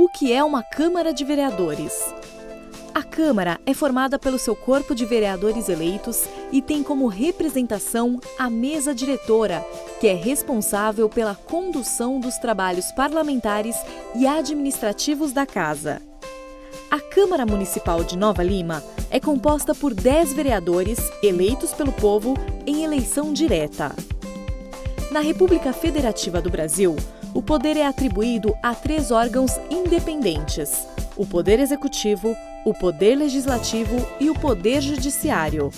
O que é uma Câmara de Vereadores? A Câmara é formada pelo seu corpo de vereadores eleitos e tem como representação a mesa diretora, que é responsável pela condução dos trabalhos parlamentares e administrativos da Casa. A Câmara Municipal de Nova Lima é composta por 10 vereadores eleitos pelo povo em eleição direta. Na República Federativa do Brasil, o poder é atribuído a 3 órgãos independentes: o Poder Executivo, o Poder Legislativo e o Poder Judiciário.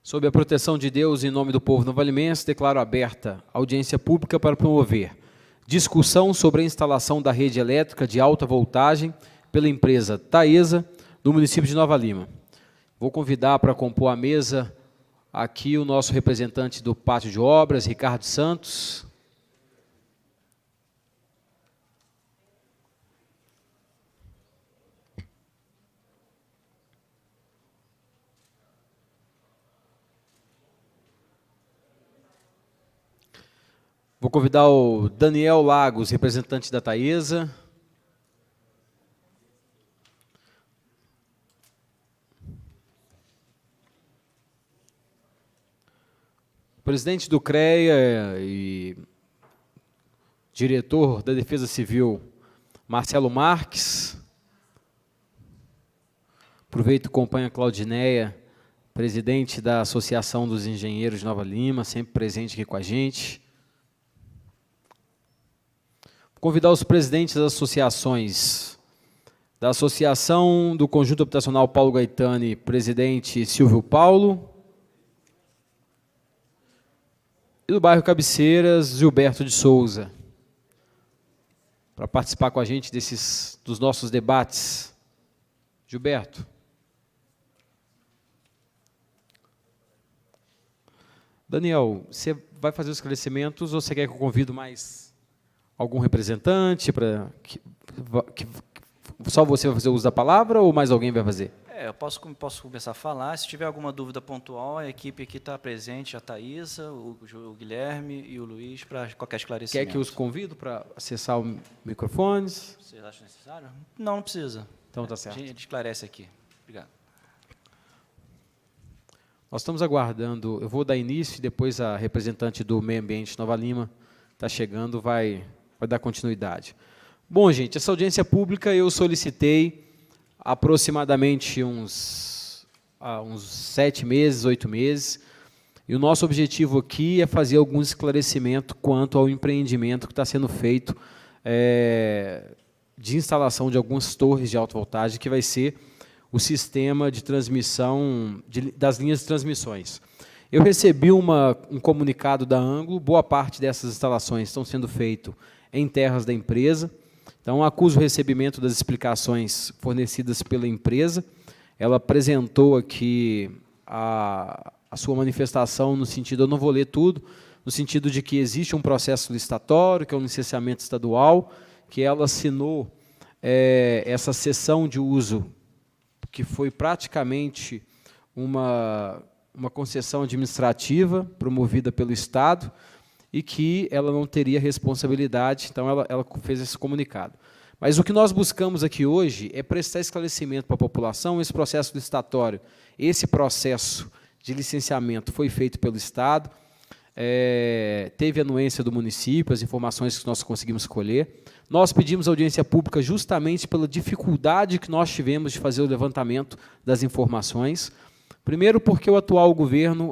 Sob a proteção de Deus, em nome do povo novalimense, declaro aberta a audiência pública para promover discussão sobre a instalação da rede elétrica de alta voltagem pela empresa Taesa, do município de Nova Lima. Vou convidar para compor a mesa aqui o nosso representante do Pátio de Obras, Ricardo Santos. Vou convidar o Daniel Lagos, representante da Taesa. Presidente do CREA e diretor da Defesa Civil, Marcelo Marques. Aproveito e acompanho a Claudineia, presidente da Associação dos Engenheiros de Nova Lima, sempre presente aqui com a gente. Convidar os presidentes das associações, da Associação do Conjunto Habitacional Paulo Gaetani, presidente Silvio Paulo, e do bairro Cabeceiras, Gilberto de Souza, para participar com a gente dos nossos debates. Gilberto. Daniel, você vai fazer os esclarecimentos ou você quer que eu convido mais algum representante para que só você vai fazer uso da palavra ou mais alguém vai fazer? Eu posso começar a falar. Se tiver alguma dúvida pontual, a equipe aqui está presente, a Thaisa, o Guilherme e o Luiz, para qualquer esclarecimento. Quer que eu os convido para acessar os microfones? Vocês acham necessário? Não, não precisa. Então está certo. A gente esclarece aqui. Obrigado. Nós estamos aguardando, eu vou dar início e depois a representante do Meio Ambiente de Nova Lima está chegando, vai dar continuidade. Bom, gente, essa audiência pública eu solicitei aproximadamente uns 7 meses, 8 meses, e o nosso objetivo aqui é fazer algum esclarecimento quanto ao empreendimento que está sendo feito de instalação de algumas torres de alta voltagem, que vai ser o sistema de transmissão das linhas de transmissões. Eu recebi um comunicado da Ângulo, boa parte dessas instalações estão sendo feitas em terras da empresa, então acuso o recebimento das explicações fornecidas pela empresa. Ela apresentou aqui a sua manifestação no sentido, eu não vou ler tudo, no sentido de que existe um processo licitatório, que é um licenciamento estadual, que ela assinou essa cessão de uso, que foi praticamente uma concessão administrativa promovida pelo Estado e que ela não teria responsabilidade, então ela fez esse comunicado. Mas o que nós buscamos aqui hoje é prestar esclarecimento para a população. Esse processo licitatório, esse processo de licenciamento foi feito pelo Estado, teve anuência do município, as informações que nós conseguimos colher. Nós pedimos audiência pública justamente pela dificuldade que nós tivemos de fazer o levantamento das informações. Primeiro, porque o atual governo,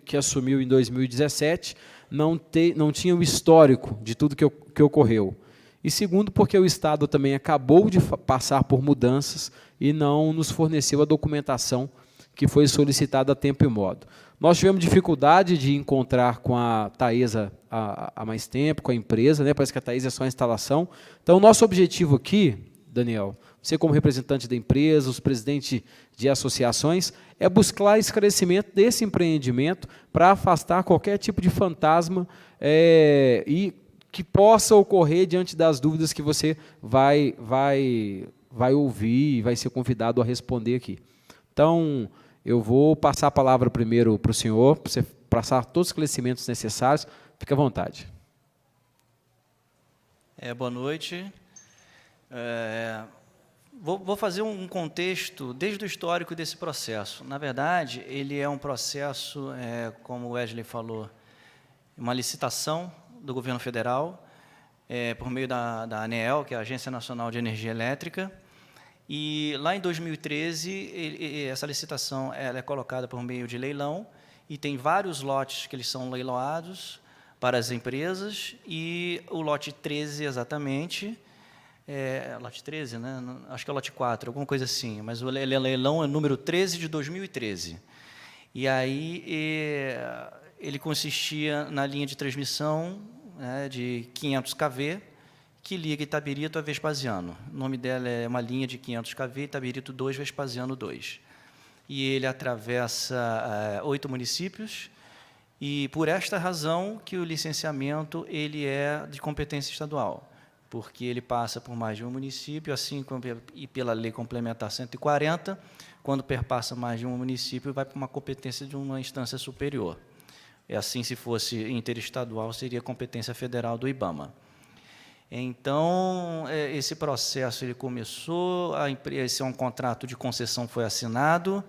que assumiu em 2017, não tinha o histórico de tudo que ocorreu. E segundo, porque o Estado também acabou de passar por mudanças e não nos forneceu a documentação que foi solicitada a tempo e modo. Nós tivemos dificuldade de encontrar com a Taesa há mais tempo, com a empresa, né? Parece que a Taesa é só a instalação. Então, o nosso objetivo aqui, Daniel, você como representante da empresa, os presidentes de associações, é buscar esclarecimento desse empreendimento para afastar qualquer tipo de fantasma e que possa ocorrer diante das dúvidas que você vai ouvir e vai ser convidado a responder aqui. Então, eu vou passar a palavra primeiro para o senhor, para você passar todos os esclarecimentos necessários. Fique à vontade. Boa noite. Vou fazer um contexto desde o histórico desse processo. Na verdade, ele é um processo, como o Wesley falou, uma licitação do governo federal, por meio da ANEEL, que é a Agência Nacional de Energia Elétrica, e lá em 2013, essa licitação ela é colocada por meio de leilão, e tem vários lotes que eles são leiloados para as empresas, e o lote 13 exatamente, lote 13, né? Acho que é o lote 4, alguma coisa assim, mas o leilão é número 13 de 2013. E aí ele consistia na linha de transmissão de 500 kV, que liga Itabirito a Vespasiano. O nome dela é uma linha de 500 kV, Itabirito 2, Vespasiano 2. E ele atravessa 8 municípios, e por esta razão que o licenciamento ele é de competência estadual, porque ele passa por mais de um município, assim como e pela Lei Complementar 140, quando perpassa mais de um município, vai para uma competência de uma instância superior. Assim, se fosse interestadual, seria competência federal do IBAMA. Então, esse processo ele começou, esse é um contrato de concessão foi assinado,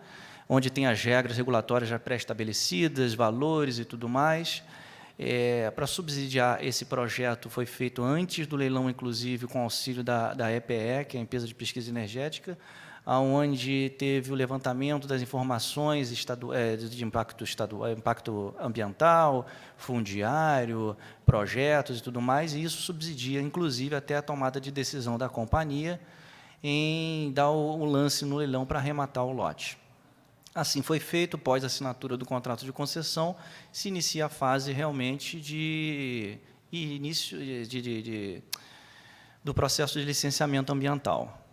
onde tem as regras regulatórias já pré-estabelecidas, valores e tudo mais. Para subsidiar esse projeto foi feito antes do leilão, inclusive, com auxílio da EPE, que é a Empresa de Pesquisa Energética, onde teve o levantamento das informações de impacto ambiental, fundiário, projetos e tudo mais, e isso subsidia, inclusive, até a tomada de decisão da companhia em dar o lance no leilão para arrematar o lote. Assim foi feito, após a assinatura do contrato de concessão, se inicia a fase realmente do processo de licenciamento ambiental.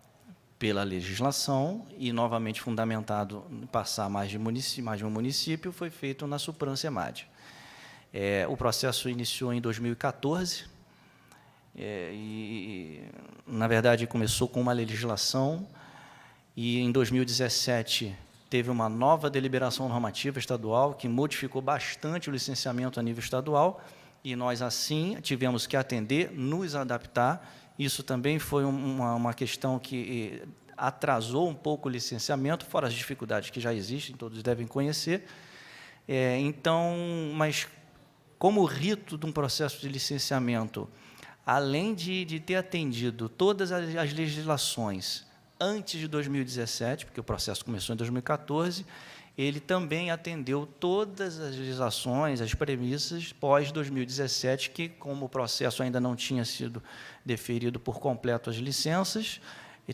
Pela legislação, e novamente fundamentado em passar mais de um município, foi feito na Supran-Semad. O processo iniciou em 2014, e, na verdade, começou com uma legislação, e em 2017 teve uma nova deliberação normativa estadual, que modificou bastante o licenciamento a nível estadual, e nós, assim, tivemos que atender, nos adaptar. Isso também foi uma questão que atrasou um pouco o licenciamento, fora as dificuldades que já existem, todos devem conhecer. Mas, como o rito de um processo de licenciamento, além de ter atendido todas as legislações antes de 2017, porque o processo começou em 2014, ele também atendeu todas as legislações, as premissas pós-2017, que, como o processo ainda não tinha sido deferido por completo as licenças,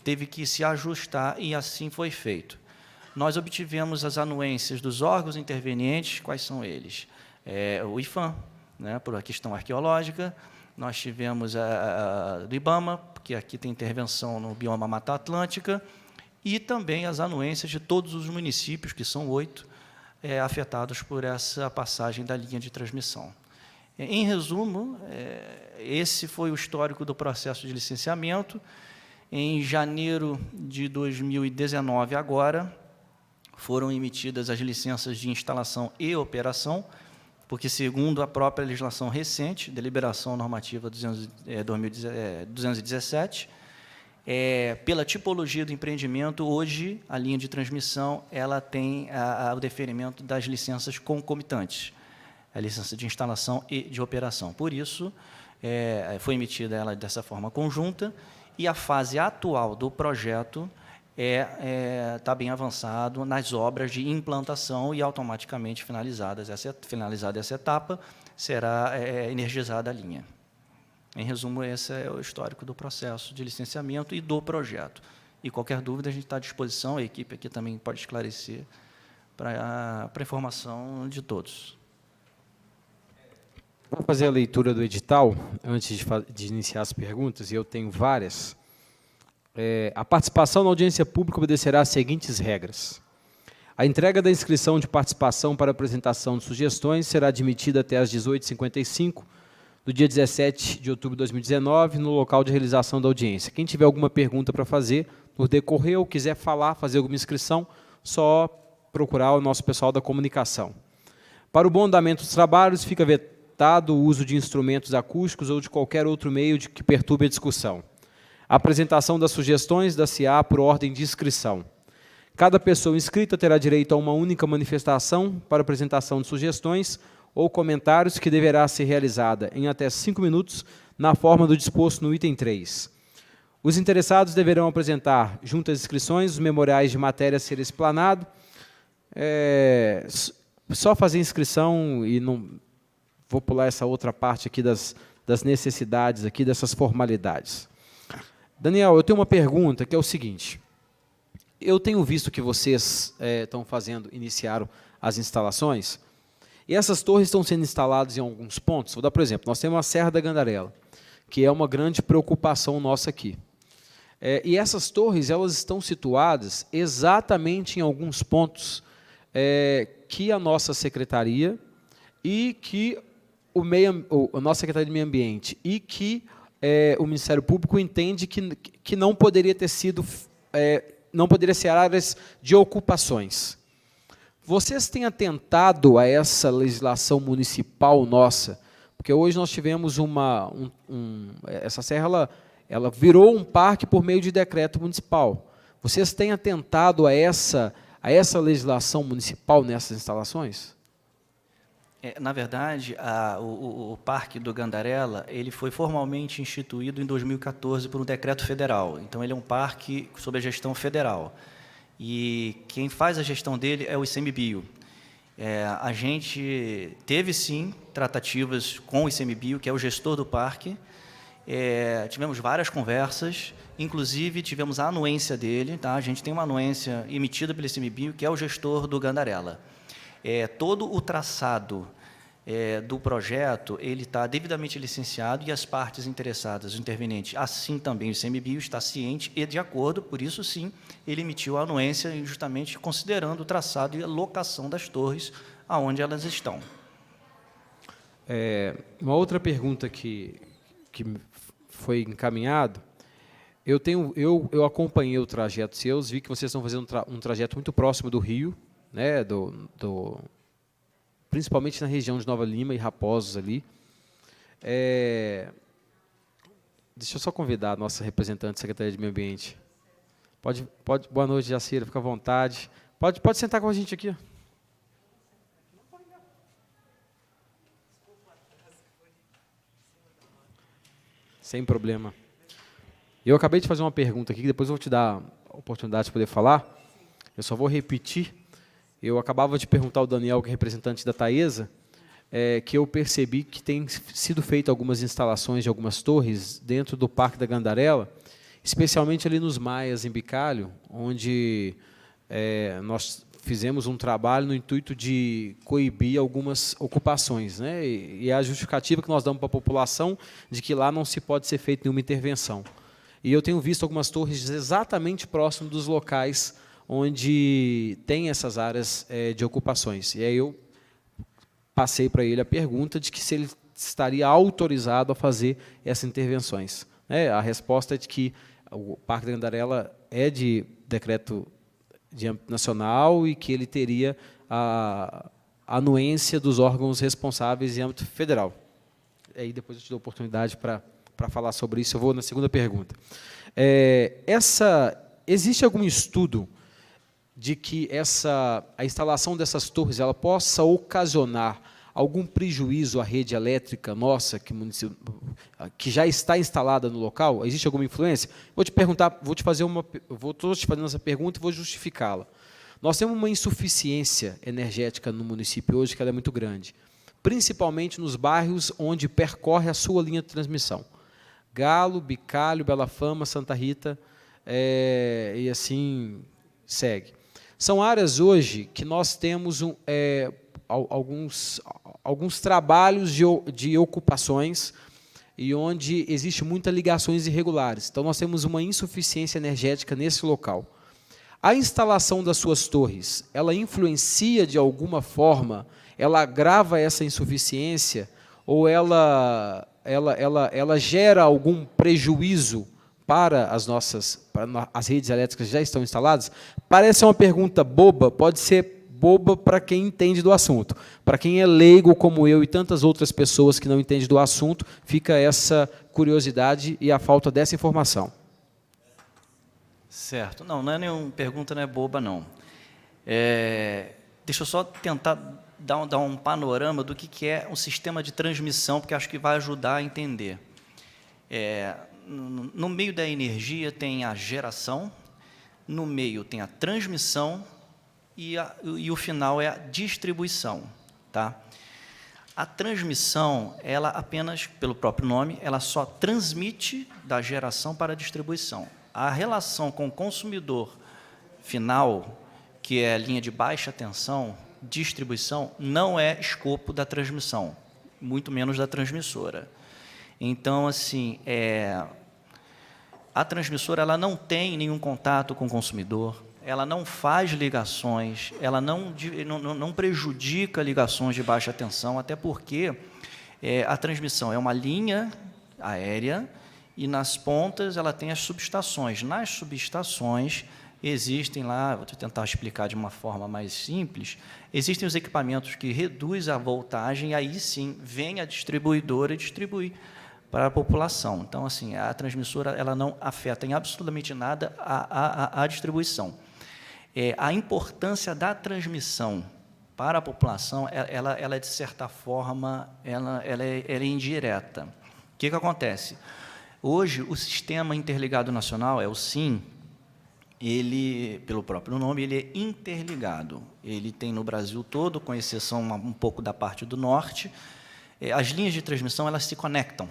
teve que se ajustar, e assim foi feito. Nós obtivemos as anuências dos órgãos intervenientes. Quais são eles? O IFAM, né, por a questão arqueológica, nós tivemos do IBAMA, porque aqui tem intervenção no bioma Mata Atlântica, e também as anuências de todos os municípios, que são 8, afetados por essa passagem da linha de transmissão. Em resumo, esse foi o histórico do processo de licenciamento. Em janeiro de 2019, agora, foram emitidas as licenças de instalação e operação, porque, segundo a própria legislação recente, deliberação normativa 217, pela tipologia do empreendimento, hoje, a linha de transmissão ela tem o deferimento das licenças concomitantes, a licença de instalação e de operação. Por isso, foi emitida ela dessa forma conjunta, e a fase atual do projeto está bem avançado nas obras de implantação, e automaticamente finalizada essa etapa, será energizada a linha. Em resumo, esse é o histórico do processo de licenciamento e do projeto. E qualquer dúvida, a gente está à disposição, a equipe aqui também pode esclarecer para a informação de todos. Vou fazer a leitura do edital, antes de iniciar as perguntas, e eu tenho várias. A participação na audiência pública obedecerá às seguintes regras. A entrega da inscrição de participação para apresentação de sugestões será admitida até às 18h55 do dia 17 de outubro de 2019, no local de realização da audiência. Quem tiver alguma pergunta para fazer no decorrer ou quiser falar, fazer alguma inscrição, só procurar o nosso pessoal da comunicação. Para o bom andamento dos trabalhos, fica vetado o uso de instrumentos acústicos ou de qualquer outro meio que perturbe a discussão. A apresentação das sugestões dar-se-á por ordem de inscrição. Cada pessoa inscrita terá direito a uma única manifestação para apresentação de sugestões ou comentários que deverá ser realizada em até 5 minutos, na forma do disposto no item 3. Os interessados deverão apresentar, junto às inscrições, os memoriais de matéria a ser explanado. Só fazer inscrição e não vou pular essa outra parte aqui das necessidades, aqui dessas formalidades. Daniel, eu tenho uma pergunta que é o seguinte. Eu tenho visto que vocês iniciaram as instalações, e essas torres estão sendo instaladas em alguns pontos. Vou dar, por exemplo, nós temos a Serra da Gandarela, que é uma grande preocupação nossa aqui. E essas torres, elas estão situadas exatamente em alguns pontos que a nossa secretaria e que a nossa Secretaria de Meio Ambiente e que o Ministério Público entende que não poderia ter sido, não poderia ser áreas de ocupações. Vocês têm atentado a essa legislação municipal nossa? Porque hoje nós tivemos essa serra, ela virou um parque por meio de decreto municipal. Vocês têm atentado a essa legislação municipal nessas instalações? Na verdade, o Parque do Gandarela ele foi formalmente instituído em 2014 por um decreto federal. Então, ele é um parque sob a gestão federal. E quem faz a gestão dele é o ICMBio. A gente teve, sim, tratativas com o ICMBio, que é o gestor do parque. Tivemos várias conversas, inclusive tivemos a anuência dele. Tá? A gente tem uma anuência emitida pelo ICMBio, que é o gestor do Gandarela. Todo o traçado do projeto ele está devidamente licenciado e as partes interessadas, o interveniente, assim também o ICMBio, está ciente e de acordo, por isso sim, ele emitiu a anuência justamente considerando o traçado e a locação das torres aonde elas estão. Uma outra pergunta que foi encaminhado, eu acompanhei o trajeto seus, vi que vocês estão fazendo um trajeto muito próximo do Rio, né, principalmente na região de Nova Lima e Raposos ali. Deixa eu só convidar a nossa representante da Secretaria de Meio Ambiente. Boa noite, Jacira, fica à vontade. Pode sentar com a gente aqui. Sem problema. Eu acabei de fazer uma pergunta aqui, que depois eu vou te dar a oportunidade de poder falar. Eu só vou repetir. Eu acabava de perguntar ao Daniel, que é representante da Taesa, que eu percebi que tem sido feito algumas instalações de algumas torres dentro do Parque da Gandarela, especialmente ali nos Maias, em Bicalho, onde nós fizemos um trabalho no intuito de coibir algumas ocupações, né? E a justificativa que nós damos para a população de que lá não se pode ser feita nenhuma intervenção. E eu tenho visto algumas torres exatamente próximo dos locais onde tem essas áreas de ocupações. E aí eu passei para ele a pergunta de que se ele estaria autorizado a fazer essas intervenções. A resposta é de que o Parque da Gandarela é de decreto de âmbito nacional e que ele teria a anuência dos órgãos responsáveis em âmbito federal. Aí depois eu te dou a oportunidade para falar sobre isso. Eu vou na segunda pergunta. Existe algum estudo de que a instalação dessas torres ela possa ocasionar algum prejuízo à rede elétrica nossa, que já está instalada no local? Existe alguma influência? Vou te perguntar, estou te fazendo essa pergunta e vou justificá-la. Nós temos uma insuficiência energética no município hoje, que ela é muito grande, principalmente nos bairros onde percorre a sua linha de transmissão. Galo, Bicalho, Bela Fama, Santa Rita, e assim segue. São áreas hoje que nós temos alguns trabalhos de ocupações e onde existe muitas ligações irregulares. Então, nós temos uma insuficiência energética nesse local. A instalação das suas torres, ela influencia de alguma forma, ela agrava essa insuficiência, ou ela gera algum prejuízo para as redes elétricas que já estão instaladas? Parece uma pergunta boba, pode ser boba para quem entende do assunto. Para quem é leigo como eu e tantas outras pessoas que não entendem do assunto, fica essa curiosidade e a falta dessa informação. Certo. Não é nenhuma pergunta, não é boba, não. Deixa eu só tentar dar um panorama do que é um sistema de transmissão, porque acho que vai ajudar a entender. No meio da energia tem a geração, no meio tem a transmissão, e o final é a distribuição. Tá? A transmissão, ela apenas, pelo próprio nome, ela só transmite da geração para a distribuição. A relação com o consumidor final, que é a linha de baixa tensão, distribuição, não é escopo da transmissão, muito menos da transmissora. Então, assim, a transmissora ela não tem nenhum contato com o consumidor, ela não faz ligações, ela não prejudica ligações de baixa tensão, até porque a transmissão é uma linha aérea e nas pontas ela tem as subestações. Nas subestações existem lá, vou tentar explicar de uma forma mais simples, existem os equipamentos que reduzem a voltagem e aí sim vem a distribuidora e distribui para a população. Então, assim, a transmissora ela não afeta em absolutamente nada a distribuição. A importância da transmissão para a população, ela é, de certa forma, ela é indireta. O que acontece? Hoje, o Sistema Interligado Nacional, o SIN, ele, pelo próprio nome, ele é interligado. Ele tem no Brasil todo, com exceção um pouco da parte do norte. As linhas de transmissão elas se conectam.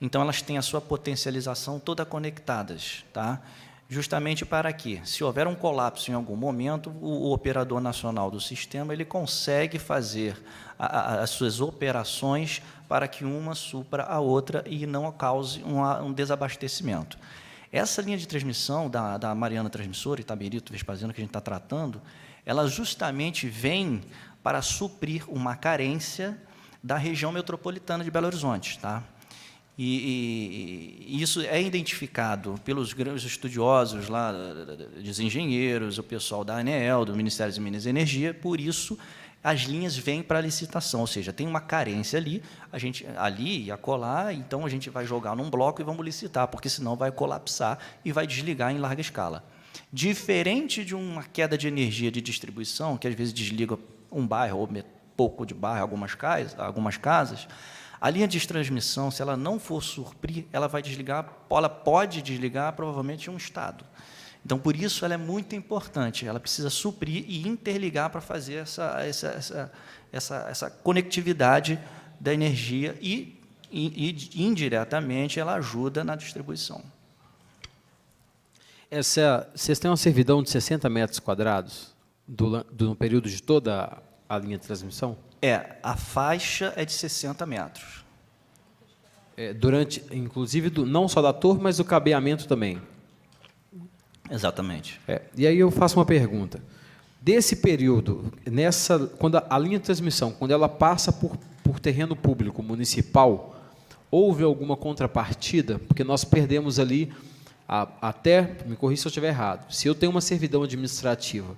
Então, elas têm a sua potencialização toda conectadas, tá? Justamente para que, se houver um colapso em algum momento, o operador nacional do sistema ele consegue fazer as suas operações para que uma supra a outra e não cause um desabastecimento. Essa linha de transmissão da Mariana Transmissora, Itabirito, Vespasiano, que a gente está tratando, ela justamente vem para suprir uma carência da região metropolitana de Belo Horizonte, tá? E isso é identificado pelos grandes estudiosos lá, dos engenheiros, o pessoal da ANEEL, do Ministério de Minas e Energia, por isso as linhas vêm para a licitação, ou seja, tem uma carência ali, ali e acolá, então a gente vai jogar num bloco e vamos licitar, porque senão vai colapsar e vai desligar em larga escala. Diferente de uma queda de energia de distribuição, que às vezes desliga um bairro ou pouco de bairro, algumas casas, a linha de transmissão, se ela não for suprir, ela vai desligar, ela pode desligar provavelmente um estado. Então, por isso, ela é muito importante, ela precisa suprir e interligar para fazer essa conectividade da energia e, indiretamente, ela ajuda na distribuição. Vocês têm uma servidão de 60 metros quadrados no período de toda a linha de transmissão? A faixa é de 60 metros. Inclusive, não só da torre, mas do cabeamento também. Exatamente. E aí eu faço uma pergunta. Desse período, quando a linha de transmissão, quando ela passa por terreno público municipal, houve alguma contrapartida? Porque nós perdemos ali, até, me corrija se eu estiver errado, se eu tenho uma servidão administrativa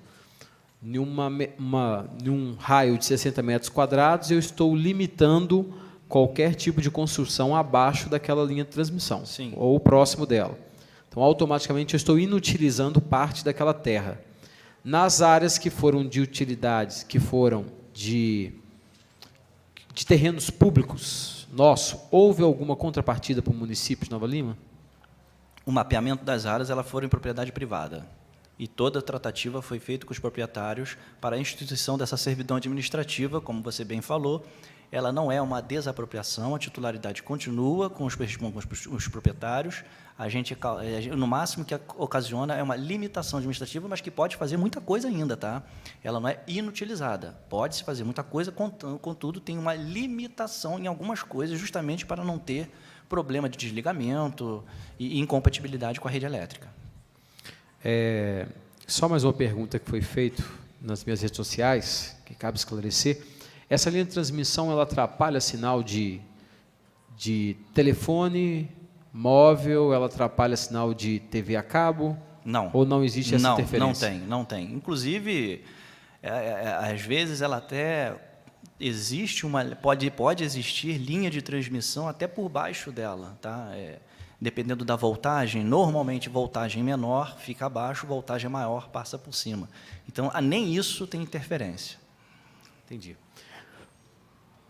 num raio de 60 metros quadrados, eu estou limitando qualquer tipo de construção abaixo daquela linha de transmissão, sim, ou próximo dela. Então, automaticamente, eu estou inutilizando parte daquela terra. Nas áreas que foram de utilidades, que foram de terrenos públicos, houve alguma contrapartida para o município de Nova Lima? O mapeamento das áreas foram em propriedade privada. E toda a tratativa foi feita com os proprietários para a instituição dessa servidão administrativa, como você bem falou, ela não é uma desapropriação, a titularidade continua com os proprietários, no máximo que ocasiona é uma limitação administrativa, mas que pode fazer muita coisa ainda, tá? Ela não é inutilizada, pode-se fazer muita coisa, contudo, tem uma limitação em algumas coisas, justamente para não ter problema de desligamento e incompatibilidade com a rede elétrica. Só mais uma pergunta que foi feita nas minhas redes sociais, que cabe esclarecer. Essa linha de transmissão, ela atrapalha sinal de telefone móvel, ela atrapalha sinal de TV a cabo? Não. Ou não existe essa interferência? Não tem. Inclusive, às vezes ela até existe pode existir linha de transmissão até por baixo dela, tá? Dependendo da voltagem, normalmente voltagem menor fica abaixo, voltagem maior passa por cima. Então, nem isso tem interferência. Entendi.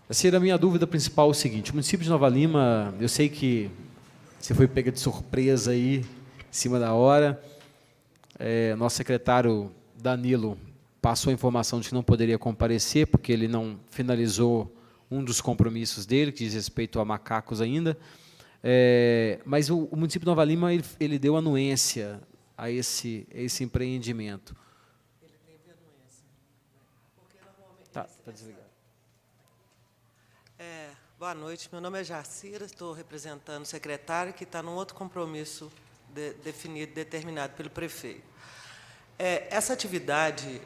Assim, a minha dúvida principal é o seguinte: o município de Nova Lima, eu sei que você foi pega de surpresa aí, em cima da hora. Nosso secretário Danilo passou a informação de que não poderia comparecer, porque ele não finalizou um dos compromissos dele, que diz respeito a macacos ainda. Mas o município de Nova Lima ele deu anuência a esse empreendimento. Ele teve anuência. Porque normalmente Tá desligado. Boa noite, meu nome é Jacira, estou representando o secretário que está num outro compromisso determinado pelo prefeito. Essa atividade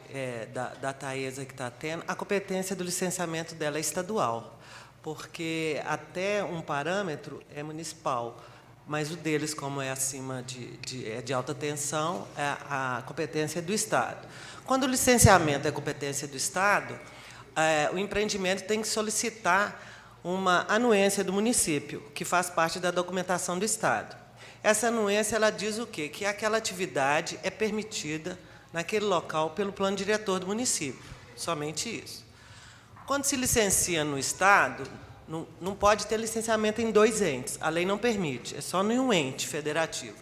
da Taesa que está tendo, a competência do licenciamento dela é estadual, porque até um parâmetro é municipal, mas o deles, como é acima de alta tensão, a competência é do Estado. Quando o licenciamento é competência do Estado, o empreendimento tem que solicitar uma anuência do município, que faz parte da documentação do Estado. Essa anuência ela diz o quê? Que aquela atividade é permitida naquele local pelo plano diretor do município, somente isso. Quando se licencia no Estado, não pode ter licenciamento em 2 entes, a lei não permite, é só em um ente federativo.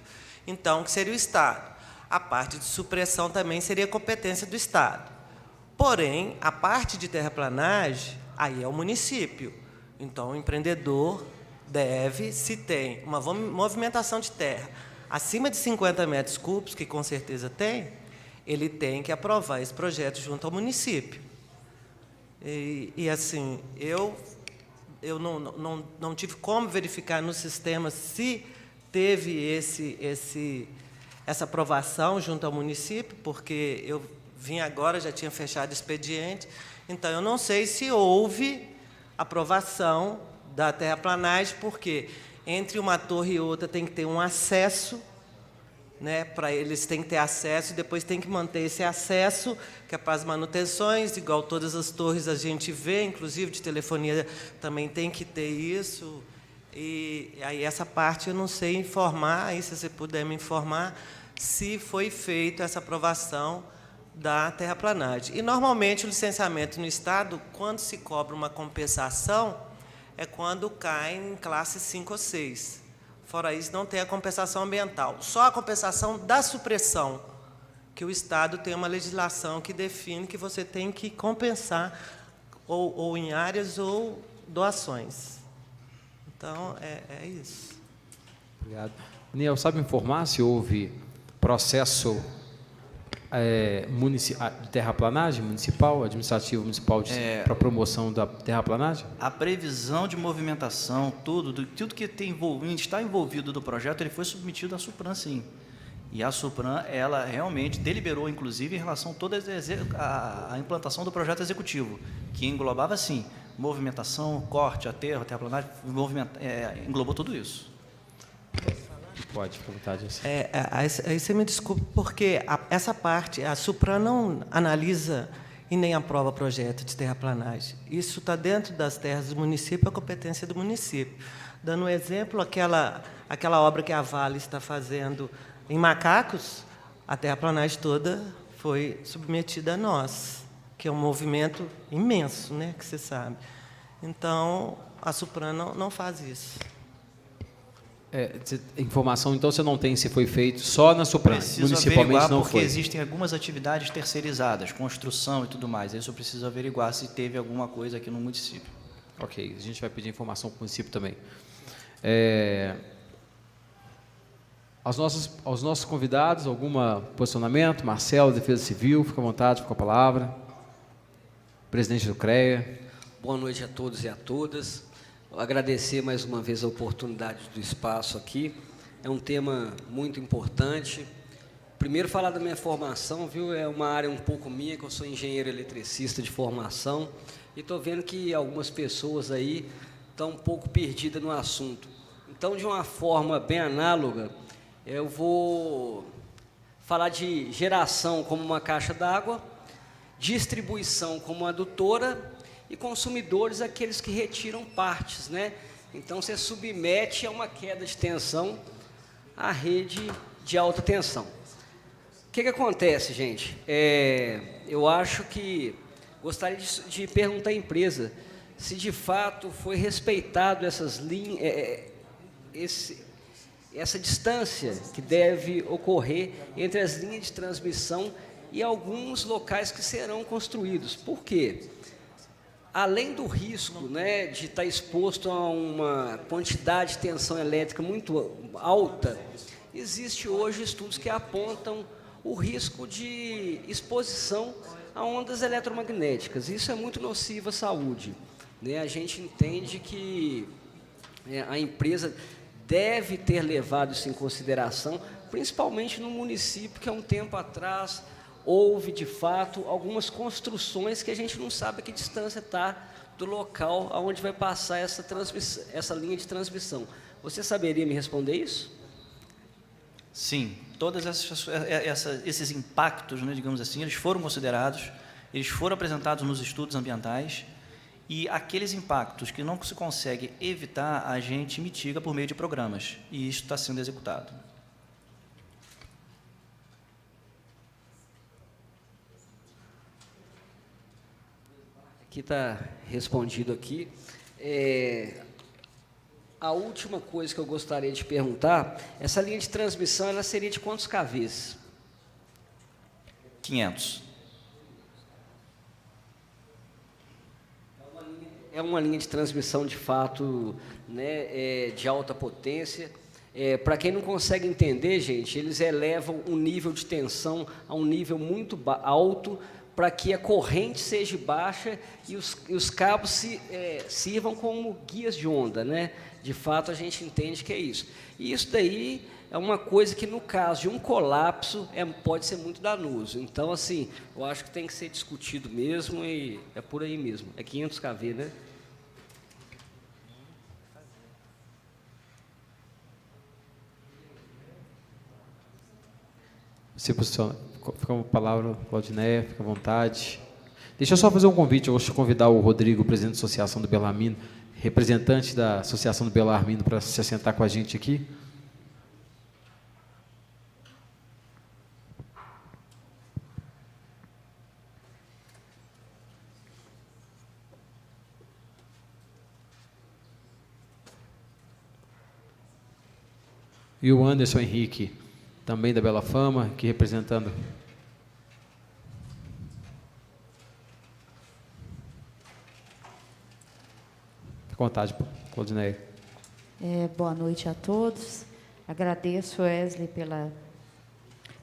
Então, que seria o Estado. A parte de supressão também seria competência do Estado. Porém, a parte de terraplanagem, aí é o município. Então, o empreendedor deve, se tem uma movimentação de terra acima de 50 metros cúbicos, que com certeza tem, ele tem que aprovar esse projeto junto ao município. E assim, eu não tive como verificar no sistema se teve essa aprovação junto ao município, porque eu vim agora, já tinha fechado o expediente, então eu não sei se houve aprovação da terraplanagem, porque entre uma torre e outra tem que ter um acesso, né, para eles têm que ter acesso, e depois tem que manter esse acesso, que é para as manutenções, igual todas as torres a gente vê, inclusive de telefonia também tem que ter isso. E aí essa parte eu não sei informar, aí se você puder me informar, se foi feita essa aprovação da terraplanagem. E, normalmente, o licenciamento no Estado, quando se cobra uma compensação, é quando cai em classe 5 ou 6. Fora isso, não tem a compensação ambiental. Só a compensação da supressão, que o Estado tem uma legislação que define que você tem que compensar ou em áreas ou doações. Então, é isso. Obrigado. Daniel, sabe informar se houve processo de terraplanagem municipal, administrativo municipal para promoção da terraplanagem? A previsão de movimentação, tudo que está envolvido do projeto, ele foi submetido à Supran, sim. E a Supran, ela realmente deliberou, inclusive, em relação a toda a implantação do projeto executivo, que englobava, sim, movimentação, corte, aterro, terraplanagem, englobou tudo isso. Pode, fica à vontade. Aí você me desculpe, porque essa parte, a Supran não analisa e nem aprova projeto de terraplanagem. Isso está dentro das terras do município, a competência do município. Dando um exemplo, aquela obra que a Vale está fazendo em Macacos, a terraplanagem toda foi submetida a nós, que é um movimento imenso, né, que você sabe. Então, a Supran não faz isso. Informação, então, você não tem se foi feito só na Supran, municipalmente não foi. Porque foi. Existem algumas atividades terceirizadas, construção e tudo mais. Isso eu preciso averiguar se teve alguma coisa aqui no município. Ok, a gente vai pedir informação para o município também. Aos nossos convidados, algum posicionamento? Marcelo, Defesa Civil, fica à vontade, fica a palavra. Presidente do CREA. Boa noite a todos e a todas. agradecer mais uma vez a oportunidade do espaço aqui. É um tema muito importante. Primeiro, falar da minha formação, viu? É uma área um pouco minha, que eu sou engenheiro eletricista de formação, e estou vendo que algumas pessoas aí estão um pouco perdidas no assunto. Então, de uma forma bem análoga, eu vou falar de geração como uma caixa d'água, distribuição como uma adutora e consumidores aqueles que retiram partes, né? Então, você submete a uma queda de tensão a rede de alta tensão. O que acontece, gente? Eu acho que gostaria de perguntar à empresa se de fato foi respeitado essas linhas, essa distância que deve ocorrer entre as linhas de transmissão e alguns locais que serão construídos. Por quê? Além do risco, né, de estar exposto a uma quantidade de tensão elétrica muito alta, existe hoje estudos que apontam o risco de exposição a ondas eletromagnéticas. Isso é muito nocivo à saúde, né? A gente entende que a empresa deve ter levado isso em consideração, principalmente no município que há um tempo atrás houve, de fato, algumas construções que a gente não sabe a que distância está do local onde vai passar essa linha de transmissão. Você saberia me responder isso? Sim, todos esses impactos, né, digamos assim, eles foram considerados, eles foram apresentados nos estudos ambientais, e aqueles impactos que não se consegue evitar, a gente mitiga por meio de programas, e isso está sendo executado. Aqui está respondido aqui. A última coisa que eu gostaria de perguntar, essa linha de transmissão, ela seria de quantos kVs? 500. É uma linha de transmissão, de fato, né, de alta potência. Para quem não consegue entender, gente, eles elevam o nível de tensão a um nível muito alto, para que a corrente seja baixa e os cabos sirvam como guias de onda, né? De fato, a gente entende que é isso. E isso daí é uma coisa que, no caso de um colapso, pode ser muito danoso. Então, assim, eu acho que tem que ser discutido mesmo, e é por aí mesmo. É 500 kV, né? Se posiciona. Fica com a palavra, Claudineia, fica à vontade. Deixa eu só fazer um convite, eu vou te convidar o Rodrigo, presidente da Associação do Belarmino, representante da Associação do Belarmino, para se assentar com a gente aqui. E o Anderson Henrique, também da Bela Fama, aqui representando. Fique à vontade, Claudineia. Boa noite a todos. Agradeço, Wesley,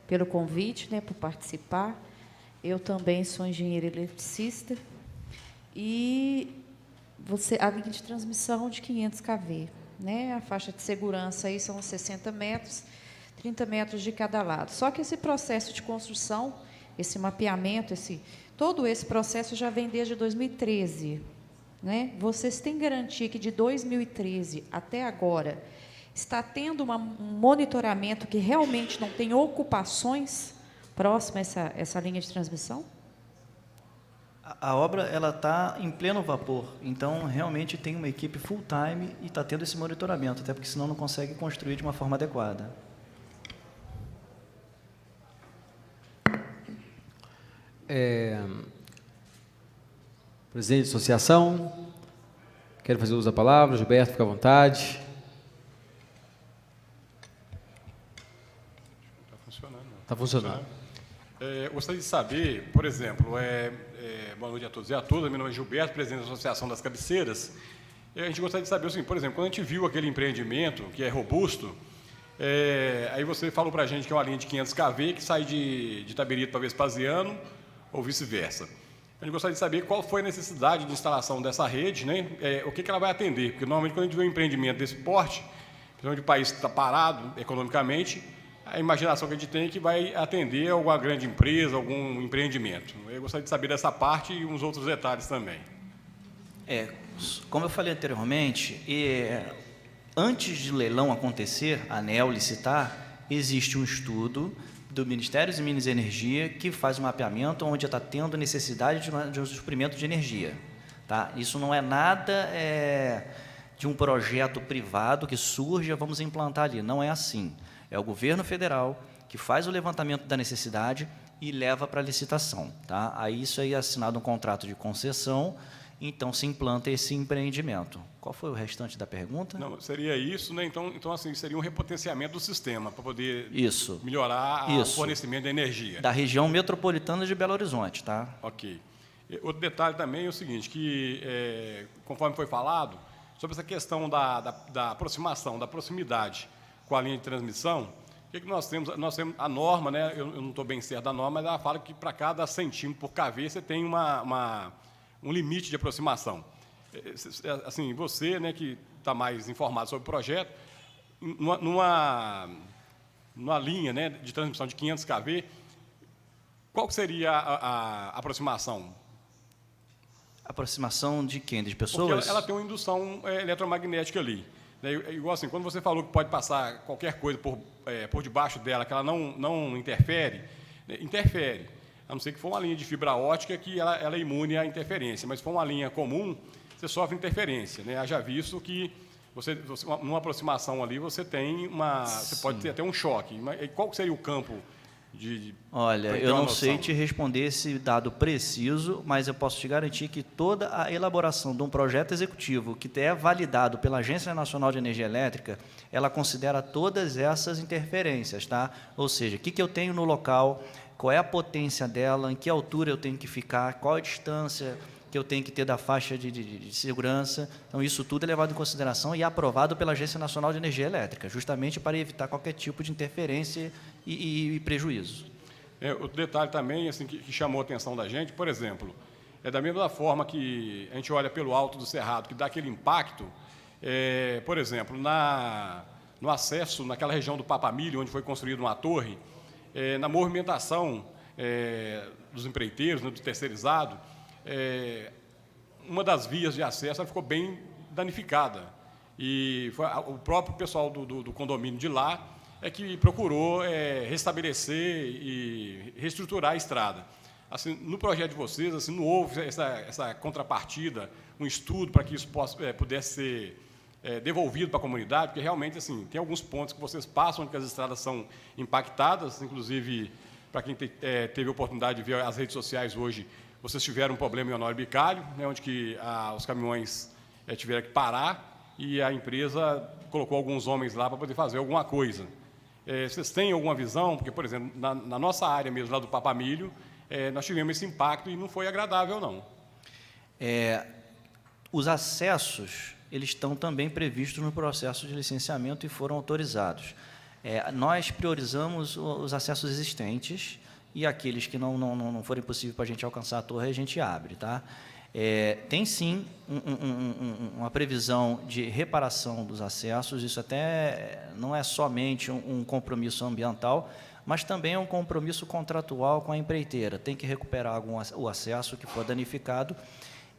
pelo convite, né, por participar. Eu também sou engenheira eletricista. E a linha de transmissão de 500 kV. Né? A faixa de segurança aí são 60 metros, 30 metros de cada lado. Só que esse processo de construção, esse mapeamento, todo esse processo já vem desde 2013. Né? Vocês têm garantia que de 2013 até agora está tendo um monitoramento que realmente não tem ocupações próximas a essa linha de transmissão? A obra ela está em pleno vapor, então realmente tem uma equipe full time e está tendo esse monitoramento, até porque senão não consegue construir de uma forma adequada. Presidente da associação, quero fazer uso da palavra. Gilberto, fica à vontade. Está funcionando. Está funcionando. Gostaria de saber, por exemplo, boa noite a todos e a todas, meu nome é Gilberto, presidente da Associação das Cabeceiras. A gente gostaria de saber, assim, por exemplo, quando a gente viu aquele empreendimento, que é robusto, aí você falou para a gente que é uma linha de 500 kV que sai de Itabirito para Vespasiano, ou vice-versa. A gente gostaria de saber qual foi a necessidade de instalação dessa rede, né? O que ela vai atender, porque normalmente quando a gente vê um empreendimento desse porte, principalmente o país está parado economicamente, a imaginação que a gente tem é que vai atender alguma grande empresa, algum empreendimento. Eu gostaria de saber dessa parte e uns outros detalhes também. Como eu falei anteriormente, antes de leilão acontecer, a ANEEL licitar, existe um estudo do Ministério de Minas e Energia que faz um mapeamento onde está tendo necessidade de um suprimento de energia. Tá? Isso não é nada de um projeto privado que surge, vamos implantar ali. Não é assim. É o governo federal que faz o levantamento da necessidade e leva para a licitação. Tá? Aí isso aí é assinado um contrato de concessão, então se implanta esse empreendimento. Qual foi o restante da pergunta? Não, seria isso, né? Então assim, seria um repotenciamento do sistema para poder melhorar o fornecimento de energia. Da região metropolitana de Belo Horizonte, tá? Ok. Outro detalhe também é o seguinte, que conforme foi falado, sobre essa questão da aproximação, da proximidade com a linha de transmissão, o que nós temos? Nós temos a norma, né? Eu não estou bem certo da norma, mas ela fala que para cada centímetro por KV você tem um limite de aproximação. Assim, você, né, que está mais informado sobre o projeto, numa linha, né, de transmissão de 500 kV, qual seria a aproximação? Aproximação de quem? De pessoas? Porque ela tem uma indução eletromagnética ali. Né? Igual assim, quando você falou que pode passar qualquer coisa por debaixo dela, que ela não interfere, né, interfere. A não ser que for uma linha de fibra ótica que ela é imune à interferência, mas se for uma linha comum, você sofre interferência, né? Haja visto que numa aproximação ali você pode ter até um choque. Mas qual seria o campo de Olha, eu não sei te responder esse dado preciso, mas eu posso te garantir que toda a elaboração de um projeto executivo que é validado pela Agência Nacional de Energia Elétrica, ela considera todas essas interferências, tá? Ou seja, o que eu tenho no local, qual é a potência dela, em que altura eu tenho que ficar, qual a distância que eu tenho que ter da faixa de segurança. Então, isso tudo é levado em consideração e aprovado pela Agência Nacional de Energia Elétrica, justamente para evitar qualquer tipo de interferência e prejuízo. Outro detalhe também assim, que chamou a atenção da gente, por exemplo, da mesma forma que a gente olha pelo alto do Cerrado, que dá aquele impacto, por exemplo, no acesso, naquela região do Papamilho, onde foi construída uma torre, na movimentação dos empreiteiros, né, do terceirizado, uma das vias de acesso ela ficou bem danificada. E foi o próprio pessoal do condomínio de lá que procurou restabelecer e reestruturar a estrada. Assim, no projeto de vocês, assim, não houve essa contrapartida, um estudo para que isso pudesse ser devolvido para a comunidade, porque realmente assim, tem alguns pontos que vocês passam onde as estradas são impactadas, inclusive, para quem teve a oportunidade de ver as redes sociais hoje, vocês tiveram um problema em Honório Bicalho, né, onde que os caminhões tiveram que parar e a empresa colocou alguns homens lá para poder fazer alguma coisa. Vocês têm alguma visão? Porque, por exemplo, na nossa área mesmo, lá do Papamilho, nós tivemos esse impacto e não foi agradável, não. Os acessos, eles estão também previstos no processo de licenciamento e foram autorizados. Nós priorizamos os acessos existentes e aqueles que não forem possível para a gente alcançar a torre, a gente abre. Tá? Tem, sim, uma previsão de reparação dos acessos, isso até não é somente um compromisso ambiental, mas também é um compromisso contratual com a empreiteira. Tem que recuperar o acesso que for danificado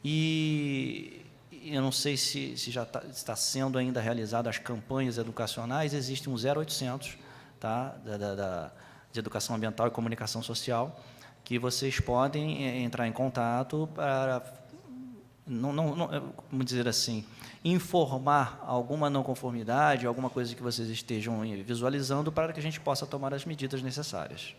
e eu não sei se já está sendo ainda realizadas as campanhas educacionais, existe um 0800, tá, de Educação Ambiental e Comunicação Social, que vocês podem entrar em contato para, como dizer assim, informar alguma não conformidade, alguma coisa que vocês estejam visualizando para que a gente possa tomar as medidas necessárias.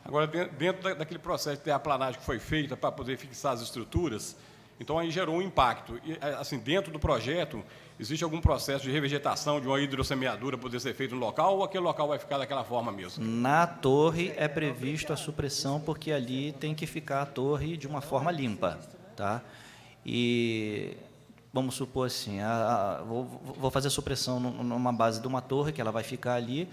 Agora, dentro daquele processo de terraplanagem que foi feita para poder fixar as estruturas, então aí gerou um impacto. E, assim, dentro do projeto, existe algum processo de revegetação, de uma hidrossemeadura poder ser feito no local, ou aquele local vai ficar daquela forma mesmo? Na torre é previsto a supressão, porque ali tem que ficar a torre de uma forma limpa. Tá? E vamos supor assim, vou fazer a supressão numa base de uma torre, que ela vai ficar ali,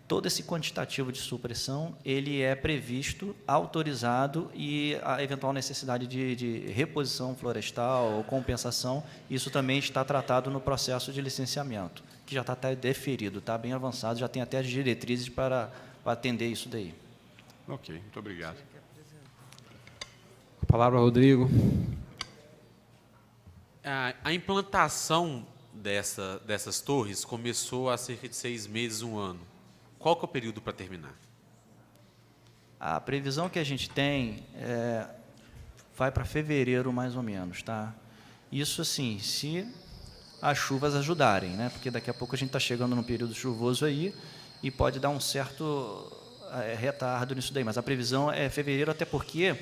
todo esse quantitativo de supressão, ele é previsto, autorizado, e a eventual necessidade de reposição florestal ou compensação, isso também está tratado no processo de licenciamento, que já está até deferido, está bem avançado, já tem até as diretrizes para atender isso daí. Ok, muito obrigado. A palavra, Rodrigo. A implantação dessas torres começou há cerca de 6 meses, 1 ano. Qual que é o período para terminar? A previsão que a gente tem vai para fevereiro, mais ou menos, tá? Isso, assim, se as chuvas ajudarem, né? Porque daqui a pouco a gente está chegando num período chuvoso aí e pode dar um certo retardo nisso daí. Mas a previsão é fevereiro, até porque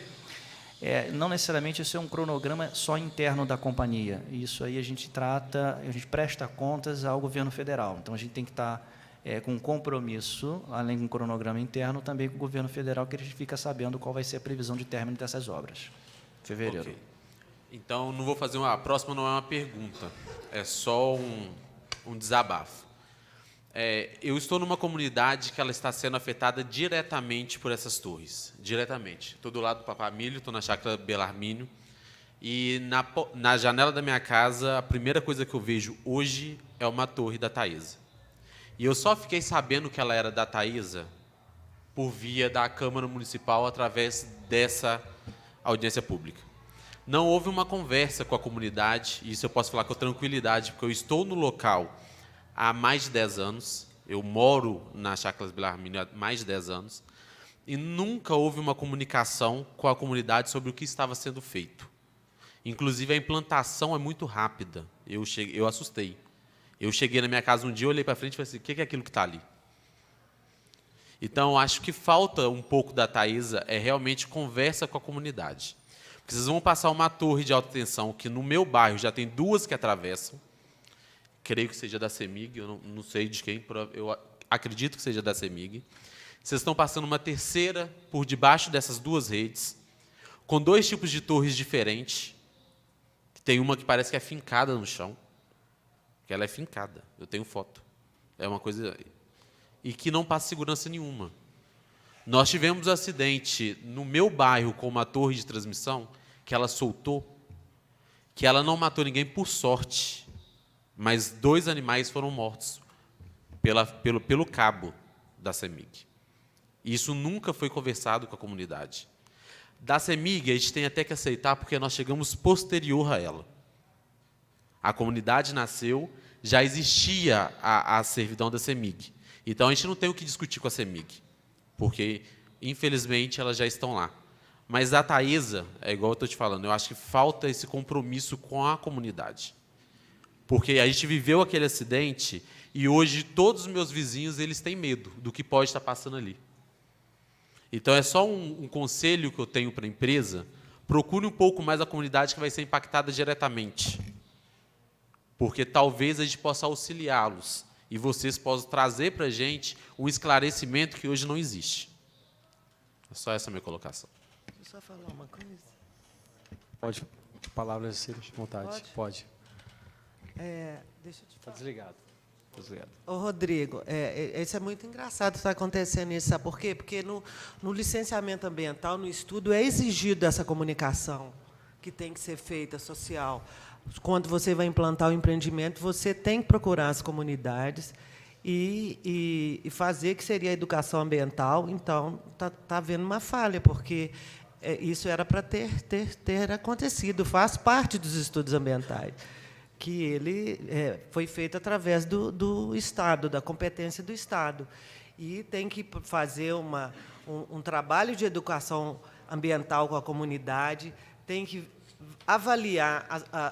não necessariamente isso é um cronograma só interno da companhia. Isso aí a gente presta contas ao governo federal. Então, a gente tem que estar com um compromisso, além de um cronograma interno, também com o governo federal, que a gente fica sabendo qual vai ser a previsão de término dessas obras. Fevereiro. Okay. Então, não vou fazer a próxima não é uma pergunta, é só um desabafo. Eu estou numa comunidade que ela está sendo afetada diretamente por essas torres, diretamente. Estou do lado do Papamilho, estou na chácara Belarmínio, e na janela da minha casa, a primeira coisa que eu vejo hoje é uma torre da Taesa. E eu só fiquei sabendo que ela era da Taesa por via da Câmara Municipal através dessa audiência pública. Não houve uma conversa com a comunidade, e isso eu posso falar com tranquilidade, porque eu estou no local há mais de 10 anos, eu moro na Chácara Belarmínio há mais de 10 anos, e nunca houve uma comunicação com a comunidade sobre o que estava sendo feito. Inclusive, a implantação é muito rápida. Eu assustei. Eu cheguei na minha casa um dia, olhei para frente e falei assim, o que é aquilo que está ali? Então, acho que falta um pouco da Taesa realmente conversa com a comunidade. Porque vocês vão passar uma torre de alta tensão, que no meu bairro já tem 2 que atravessam, creio que seja da CEMIG, eu não sei de quem, eu acredito que seja da CEMIG. Vocês estão passando uma terceira por debaixo dessas 2 redes, com 2 tipos de torres diferentes. Tem uma que parece que é fincada no chão, que ela é fincada, eu tenho foto. É uma coisa... E que não passa segurança nenhuma. Nós tivemos um acidente no meu bairro com uma torre de transmissão, que ela soltou, que ela não matou ninguém por sorte, mas 2 animais foram mortos pelo cabo da CEMIG. Isso nunca foi conversado com a comunidade. Da CEMIG, a gente tem até que aceitar, porque nós chegamos posterior a ela. A comunidade nasceu, já existia a servidão da CEMIG. Então, a gente não tem o que discutir com a CEMIG, porque, infelizmente, elas já estão lá. Mas a Taesa, é igual eu estou te falando, eu acho que falta esse compromisso com a comunidade. Porque a gente viveu aquele acidente e hoje todos os meus vizinhos eles têm medo do que pode estar passando ali. Então, é só um conselho que eu tenho para a empresa, procure um pouco mais a comunidade que vai ser impactada diretamente. Porque talvez a gente possa auxiliá-los e vocês possam trazer para a gente um esclarecimento que hoje não existe. É só essa a minha colocação. Deixa eu só falar uma coisa. Pode. Palavras à vontade. Pode. Deixa eu te Está falar. desligado. Desligado. Ô, Rodrigo, isso é muito engraçado estar acontecendo isso, sabe por quê? Porque no licenciamento ambiental, no estudo, é exigido essa comunicação que tem que ser feita, social. Quando você vai implantar o empreendimento, você tem que procurar as comunidades e fazer que seria a educação ambiental. Então, está havendo uma falha, porque isso era para ter acontecido, faz parte dos estudos ambientais, que ele foi feito através do Estado, da competência do Estado. E tem que fazer um trabalho de educação ambiental com a comunidade, tem que avaliar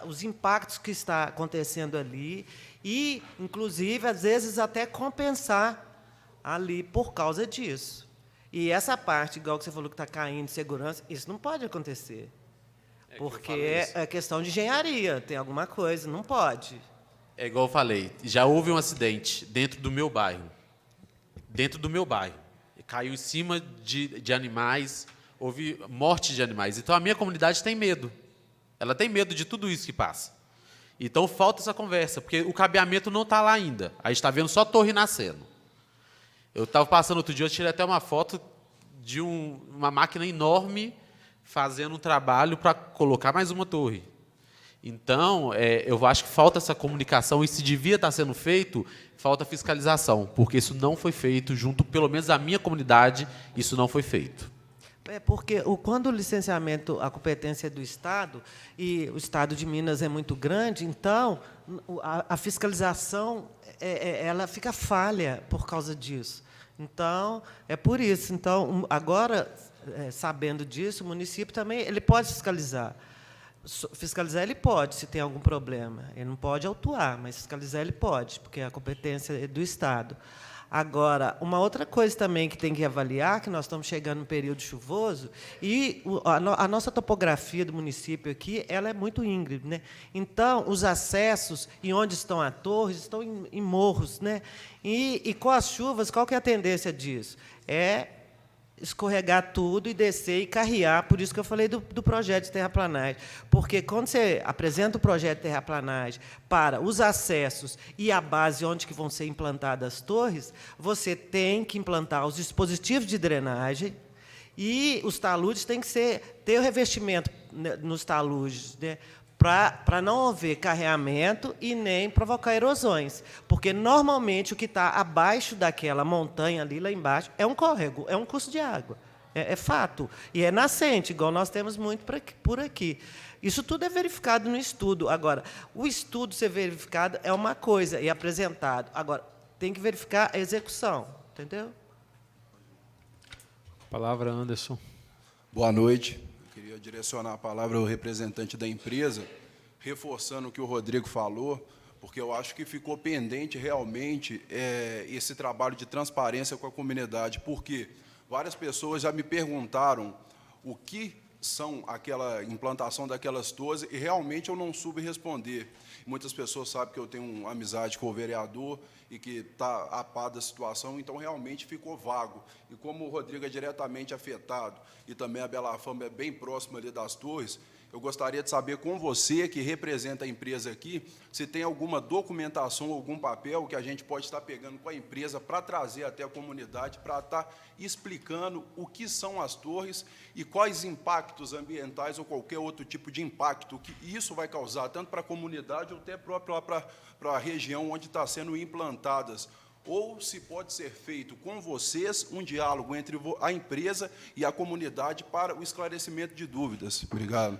os impactos que está acontecendo ali e, inclusive, às vezes, até compensar ali por causa disso. E essa parte, igual que você falou que está caindo, segurança, isso não pode acontecer. Porque é questão de engenharia, tem alguma coisa, não pode. É igual eu falei, já houve um acidente dentro do meu bairro. Dentro do meu bairro. Caiu em cima de animais, houve morte de animais. Então, a minha comunidade tem medo. Ela tem medo de tudo isso que passa. Então, falta essa conversa, porque o cabeamento não está lá ainda. A gente está vendo só torre nascendo. Eu estava passando outro dia, eu tirei até uma foto de uma máquina enorme fazendo um trabalho para colocar mais uma torre. Então, eu acho que falta essa comunicação, e se devia estar sendo feito, falta fiscalização, porque isso não foi feito junto, pelo menos a minha comunidade, isso não foi feito. Porque quando o licenciamento, a competência é do Estado, e o Estado de Minas é muito grande, então a fiscalização ela fica falha por causa disso. Então, é por isso. Então, agora, sabendo disso, o município também ele pode fiscalizar. Fiscalizar ele pode, se tem algum problema. Ele não pode autuar, mas fiscalizar ele pode, porque a competência é do Estado. Agora, uma outra coisa também que tem que avaliar, que nós estamos chegando no período chuvoso, e a nossa topografia do município aqui ela é muito íngreme, né? Então, os acessos e onde estão as torres estão em morros, né? E com as chuvas, qual que é a tendência disso? É escorregar tudo e descer e carrear. Por isso que eu falei do projeto de terraplanagem. Porque, quando você apresenta o projeto de terraplanagem para os acessos e a base onde que vão ser implantadas as torres, você tem que implantar os dispositivos de drenagem e os taludes têm que ter o revestimento nos taludes, né, para não haver carreamento e nem provocar erosões. Porque, normalmente, o que está abaixo daquela montanha ali, lá embaixo, é um córrego, é um curso de água. É fato. E é nascente, igual nós temos muito por aqui. Isso tudo é verificado no estudo. Agora, o estudo ser verificado é uma coisa, e apresentado. Agora, tem que verificar a execução. Entendeu? Palavra, Anderson. Boa noite. Queria direcionar a palavra ao representante da empresa, reforçando o que o Rodrigo falou, porque eu acho que ficou pendente realmente esse trabalho de transparência com a comunidade, porque várias pessoas já me perguntaram o que são aquela implantação daquelas torres e realmente eu não soube responder. Muitas pessoas sabem que eu tenho uma amizade com o vereador e que está a par da situação, então realmente ficou vago. E como o Rodrigo é diretamente afetado e também a Bela Fama é bem próxima ali das torres, eu gostaria de saber com você, que representa a empresa aqui, se tem alguma documentação, algum papel que a gente pode estar pegando com a empresa para trazer até a comunidade, para estar explicando o que são as torres e quais impactos ambientais ou qualquer outro tipo de impacto que isso vai causar, tanto para a comunidade ou até próprio lá para a região onde está sendo implantadas. Ou se pode ser feito com vocês um diálogo entre a empresa e a comunidade para o esclarecimento de dúvidas. Obrigado.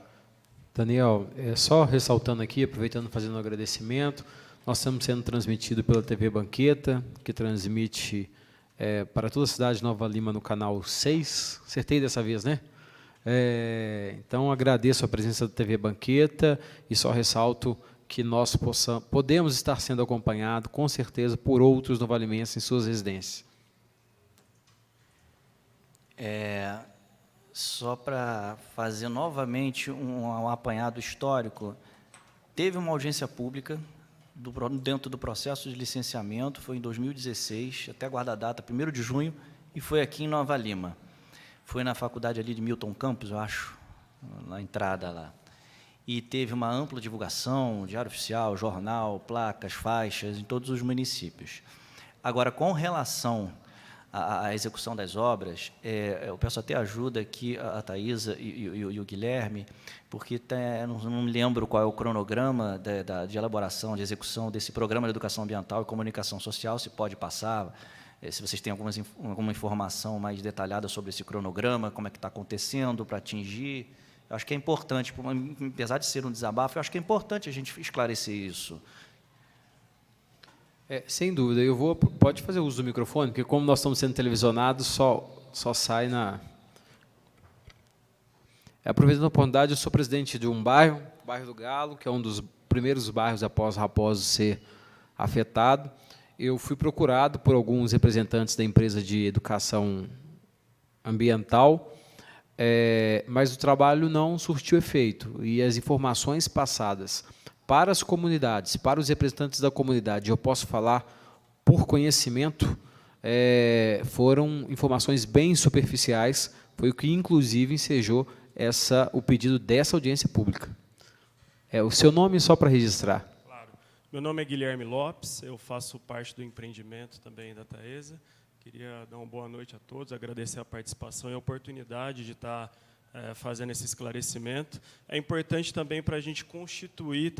Daniel, só ressaltando aqui, aproveitando, fazendo um agradecimento, nós estamos sendo transmitidos pela TV Banqueta, que transmite para toda a cidade de Nova Lima no canal 6, acertei dessa vez, né? Então, agradeço a presença da TV Banqueta e só ressalto que nós podemos estar sendo acompanhados, com certeza, por outros novalimenses em suas residências. Só para fazer novamente um apanhado histórico, teve uma audiência pública dentro do processo de licenciamento, foi em 2016, até guarda a data, 1º de junho, e foi aqui em Nova Lima. Foi na faculdade ali de Milton Campos, eu acho, na entrada lá. E teve uma ampla divulgação, diário oficial, jornal, placas, faixas, em todos os municípios. Agora, com relação à execução das obras, eu peço até ajuda aqui a Thaisa e o Guilherme, porque eu não me lembro qual é o cronograma de elaboração, de execução desse programa de educação ambiental e comunicação social, se pode passar, se vocês têm alguma informação mais detalhada sobre esse cronograma, como é que está acontecendo para atingir. Eu acho que é importante, apesar de ser um desabafo, eu acho que é importante a gente esclarecer isso. Sem dúvida, pode fazer uso do microfone, porque como nós estamos sendo televisionados, só sai na... Aproveitando a oportunidade, eu sou presidente de um bairro do Galo, que é um dos primeiros bairros após Raposo ser afetado. Eu fui procurado por alguns representantes da empresa de educação ambiental, mas o trabalho não surtiu efeito, e as informações passadas para as comunidades, para os representantes da comunidade, eu posso falar por conhecimento, foram informações bem superficiais, foi o que, inclusive, ensejou o pedido dessa audiência pública. O seu nome, só para registrar. Claro. Meu nome é Guilherme Lopes, eu faço parte do empreendimento também da Taesa, Queria dar uma boa noite a todos, agradecer a participação e a oportunidade de estar fazendo esse esclarecimento. É importante também para a gente constituir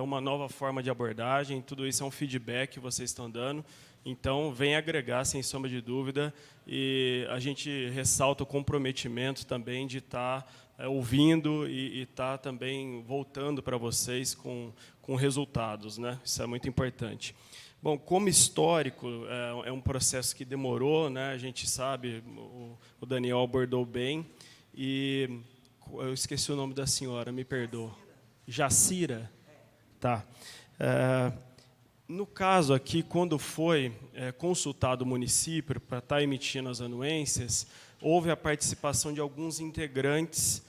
uma nova forma de abordagem, tudo isso é um feedback que vocês estão dando, então vem agregar, sem sombra de dúvida, e a gente ressalta o comprometimento também de estar ouvindo e estar também voltando para vocês com resultados, né? Isso é muito importante. Bom, como histórico, é um processo que demorou, né? A gente sabe, o Daniel abordou bem, e eu esqueci o nome da senhora, me perdoa. Jacira? Tá. No caso aqui, quando foi consultado o município para estar emitindo as anuências, houve a participação de alguns integrantes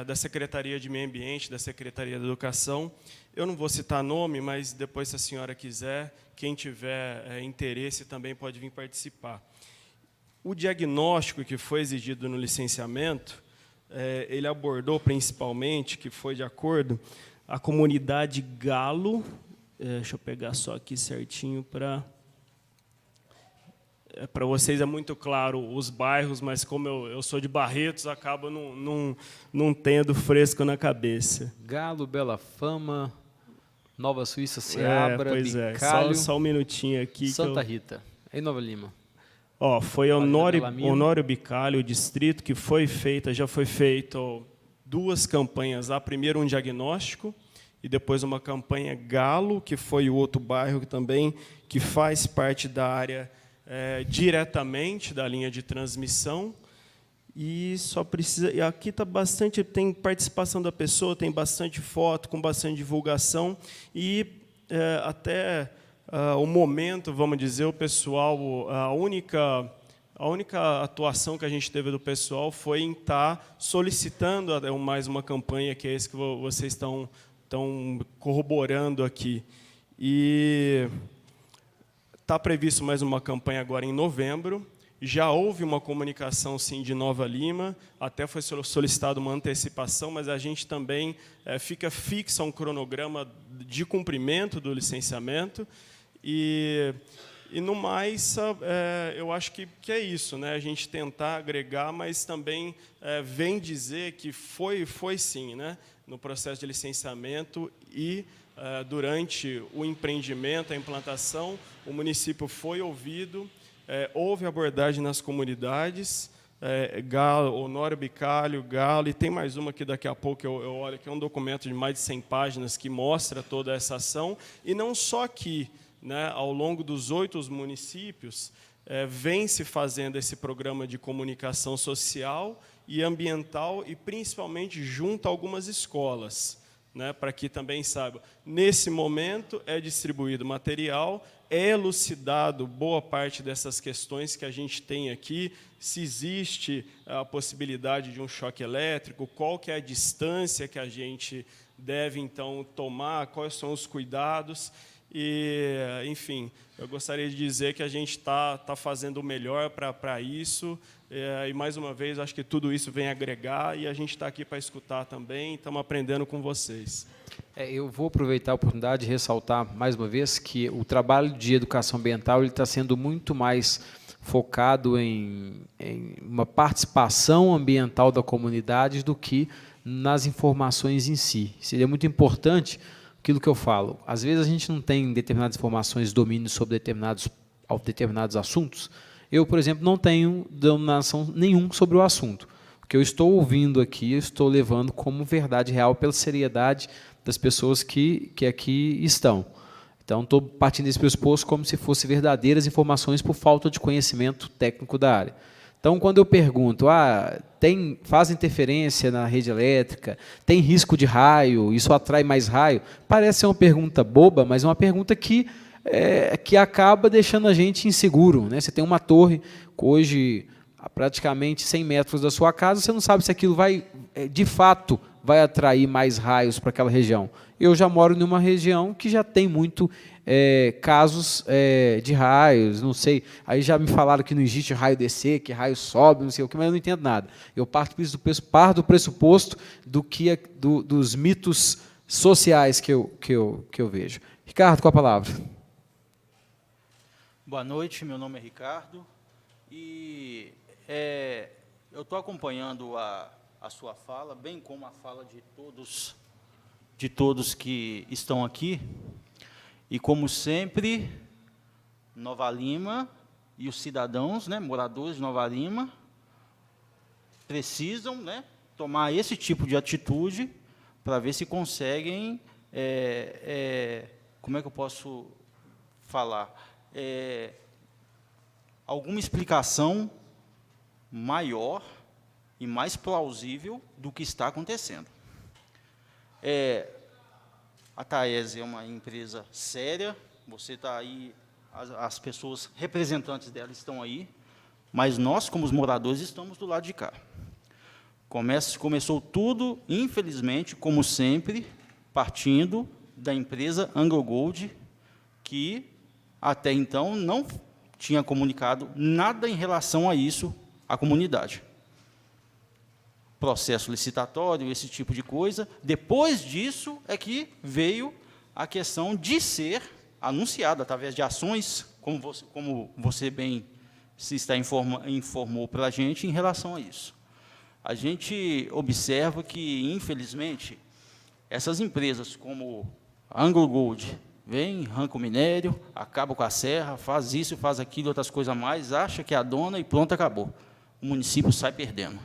da Secretaria de Meio Ambiente, da Secretaria da Educação. Eu não vou citar nome, mas depois, se a senhora quiser, quem tiver interesse também pode vir participar. O diagnóstico que foi exigido no licenciamento, ele abordou principalmente, que foi de acordo, a comunidade Galo. Deixa eu pegar só aqui certinho para vocês é muito claro os bairros, mas como eu sou de Barretos, acabo não tendo fresco na cabeça. Galo, Bela Fama, Nova Suíça, Seabra, Bicalho, só um minutinho aqui. Santa Rita, em Nova Lima. Foi Honório Bicalho, o distrito que foi feita, já foi feito 2 campanhas lá, primeiro um diagnóstico e depois uma campanha Galo, que foi o outro bairro também que faz parte da área diretamente da linha de transmissão, e só precisa. E aqui está bastante, tem participação da pessoa, tem bastante foto, com bastante divulgação, e até o momento, vamos dizer, o pessoal, a única atuação que a gente teve do pessoal foi em estar solicitando mais uma campanha, que é esse que vocês estão corroborando aqui. E está previsto mais uma campanha agora em novembro. Já houve uma comunicação, sim, de Nova Lima, até foi solicitado uma antecipação, mas a gente também fica fixa um cronograma de cumprimento do licenciamento. E no mais, eu acho que é isso, né? A gente tentar agregar, mas também vem dizer que foi sim, né? No processo de licenciamento e durante o empreendimento, a implantação, o município foi ouvido, houve abordagem nas comunidades, Galo, Honório Bicalho, Galo, e tem mais uma que daqui a pouco eu olho, que é um documento de mais de 100 páginas que mostra toda essa ação, e não só aqui, né, ao longo dos 8 municípios, vem se fazendo esse programa de comunicação social e ambiental, e principalmente junto a algumas escolas, né, para que também saibam. Nesse momento é distribuído material, é elucidado boa parte dessas questões que a gente tem aqui, se existe a possibilidade de um choque elétrico, qual que é a distância que a gente deve, então, tomar, quais são os cuidados. E, enfim, eu gostaria de dizer que a gente está fazendo o melhor para isso, e, mais uma vez, acho que tudo isso vem agregar, e a gente está aqui para escutar também, estamos aprendendo com vocês. Eu vou aproveitar a oportunidade de ressaltar, mais uma vez, que o trabalho de educação ambiental está sendo muito mais focado em uma participação ambiental da comunidade do que nas informações em si. Seria muito importante aquilo que eu falo. Às vezes a gente não tem determinadas informações, domínio sobre determinados assuntos. Eu, por exemplo, não tenho dominação nenhum sobre o assunto. O que eu estou ouvindo aqui, eu estou levando como verdade real pela seriedade das pessoas que aqui estão. Então, estou partindo desse pressuposto como se fossem verdadeiras informações por falta de conhecimento técnico da área. Então, quando eu pergunto, faz interferência na rede elétrica, tem risco de raio, isso atrai mais raio, parece ser uma pergunta boba, mas é uma pergunta que acaba deixando a gente inseguro, né? Você tem uma torre, hoje, a praticamente 100 metros da sua casa, você não sabe se aquilo vai, de fato, vai atrair mais raios para aquela região. Eu já moro numa região que já tem muito casos de raios, não sei, aí já me falaram que não existe raio descer, que raio sobe, não sei o que, mas eu não entendo nada. Eu parto do pressuposto dos mitos sociais que eu vejo. Ricardo, com a palavra. Boa noite, meu nome é Ricardo, E eu estou acompanhando a sua fala, bem como a fala de todos que estão aqui. E, como sempre, Nova Lima e os cidadãos, né, moradores de Nova Lima, precisam, né, tomar esse tipo de atitude para ver se conseguem, como é que eu posso falar, alguma explicação maior e mais plausível do que está acontecendo. A Taesa é uma empresa séria, você está aí, as pessoas representantes dela estão aí, mas nós, como os moradores, estamos do lado de cá. Começou tudo, infelizmente, como sempre, partindo da empresa AngloGold, que até então não tinha comunicado nada em relação a isso à comunidade. Processo licitatório, esse tipo de coisa. Depois disso é que veio a questão de ser anunciada através de ações, como você bem informou para a gente em relação a isso. A gente observa que, infelizmente, essas empresas como a AngloGold vem, arranca o minério, acaba com a serra, faz isso, faz aquilo, outras coisas a mais, acha que é a dona e pronto, acabou. O município sai perdendo.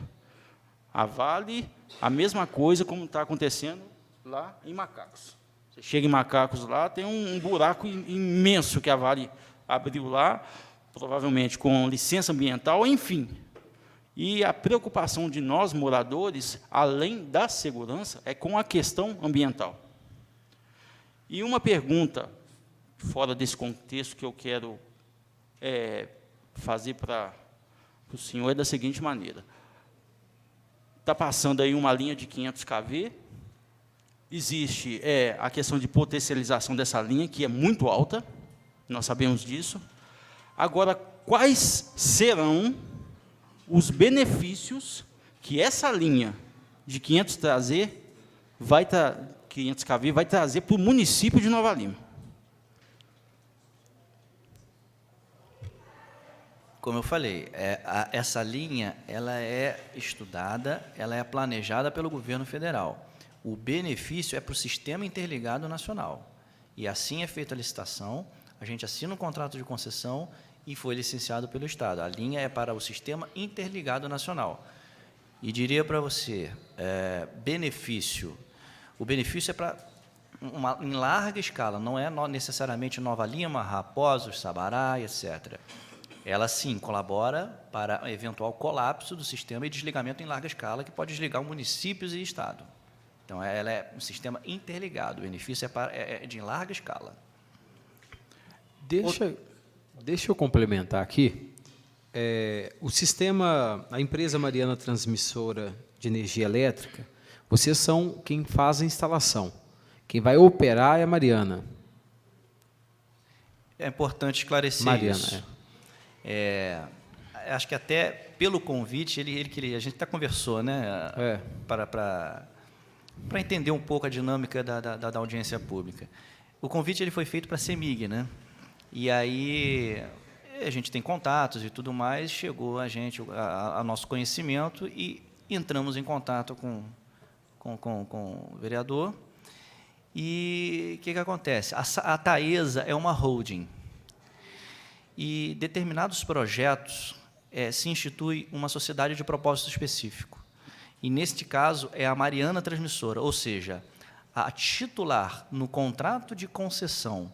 A Vale, a mesma coisa como está acontecendo lá em Macacos. Você chega em Macacos lá, tem um buraco imenso que a Vale abriu lá, provavelmente com licença ambiental, enfim. E a preocupação de nós, moradores, além da segurança, é com a questão ambiental. E uma pergunta, fora desse contexto, que eu quero fazer para o senhor é da seguinte maneira. Está passando aí uma linha de 500 kV, existe a questão de potencialização dessa linha, que é muito alta, nós sabemos disso. Agora, quais serão os benefícios que essa linha de 500 kV vai trazer para o município de Nova Lima? Como eu falei, essa linha ela é estudada, ela é planejada pelo governo federal. O benefício é para o Sistema Interligado Nacional. E assim é feita a licitação, a gente assina um contrato de concessão e foi licenciado pelo Estado. A linha é para o Sistema Interligado Nacional. E diria para você, benefício. O benefício é para em larga escala, não é necessariamente Nova Lima, Raposos, Sabará, etc. Ela, sim, colabora para eventual colapso do sistema e desligamento em larga escala, que pode desligar municípios e Estado. Então, ela é um sistema interligado, o benefício é de larga escala. Deixa eu complementar aqui. O sistema, a empresa Mariana Transmissora de Energia Elétrica, vocês são quem faz a instalação. Quem vai operar é a Mariana. É importante esclarecer Mariana, isso. Acho que até pelo convite, a gente até conversou, né? Para entender um pouco a dinâmica da audiência pública. O convite ele foi feito para a CEMIG, né? E aí a gente tem contatos e tudo mais, chegou a gente a nosso conhecimento e entramos em contato com o vereador. E o que acontece? A Taesa é uma holding. E determinados projetos se institui uma sociedade de propósito específico. E, neste caso, é a Mariana Transmissora, ou seja, a titular no contrato de concessão,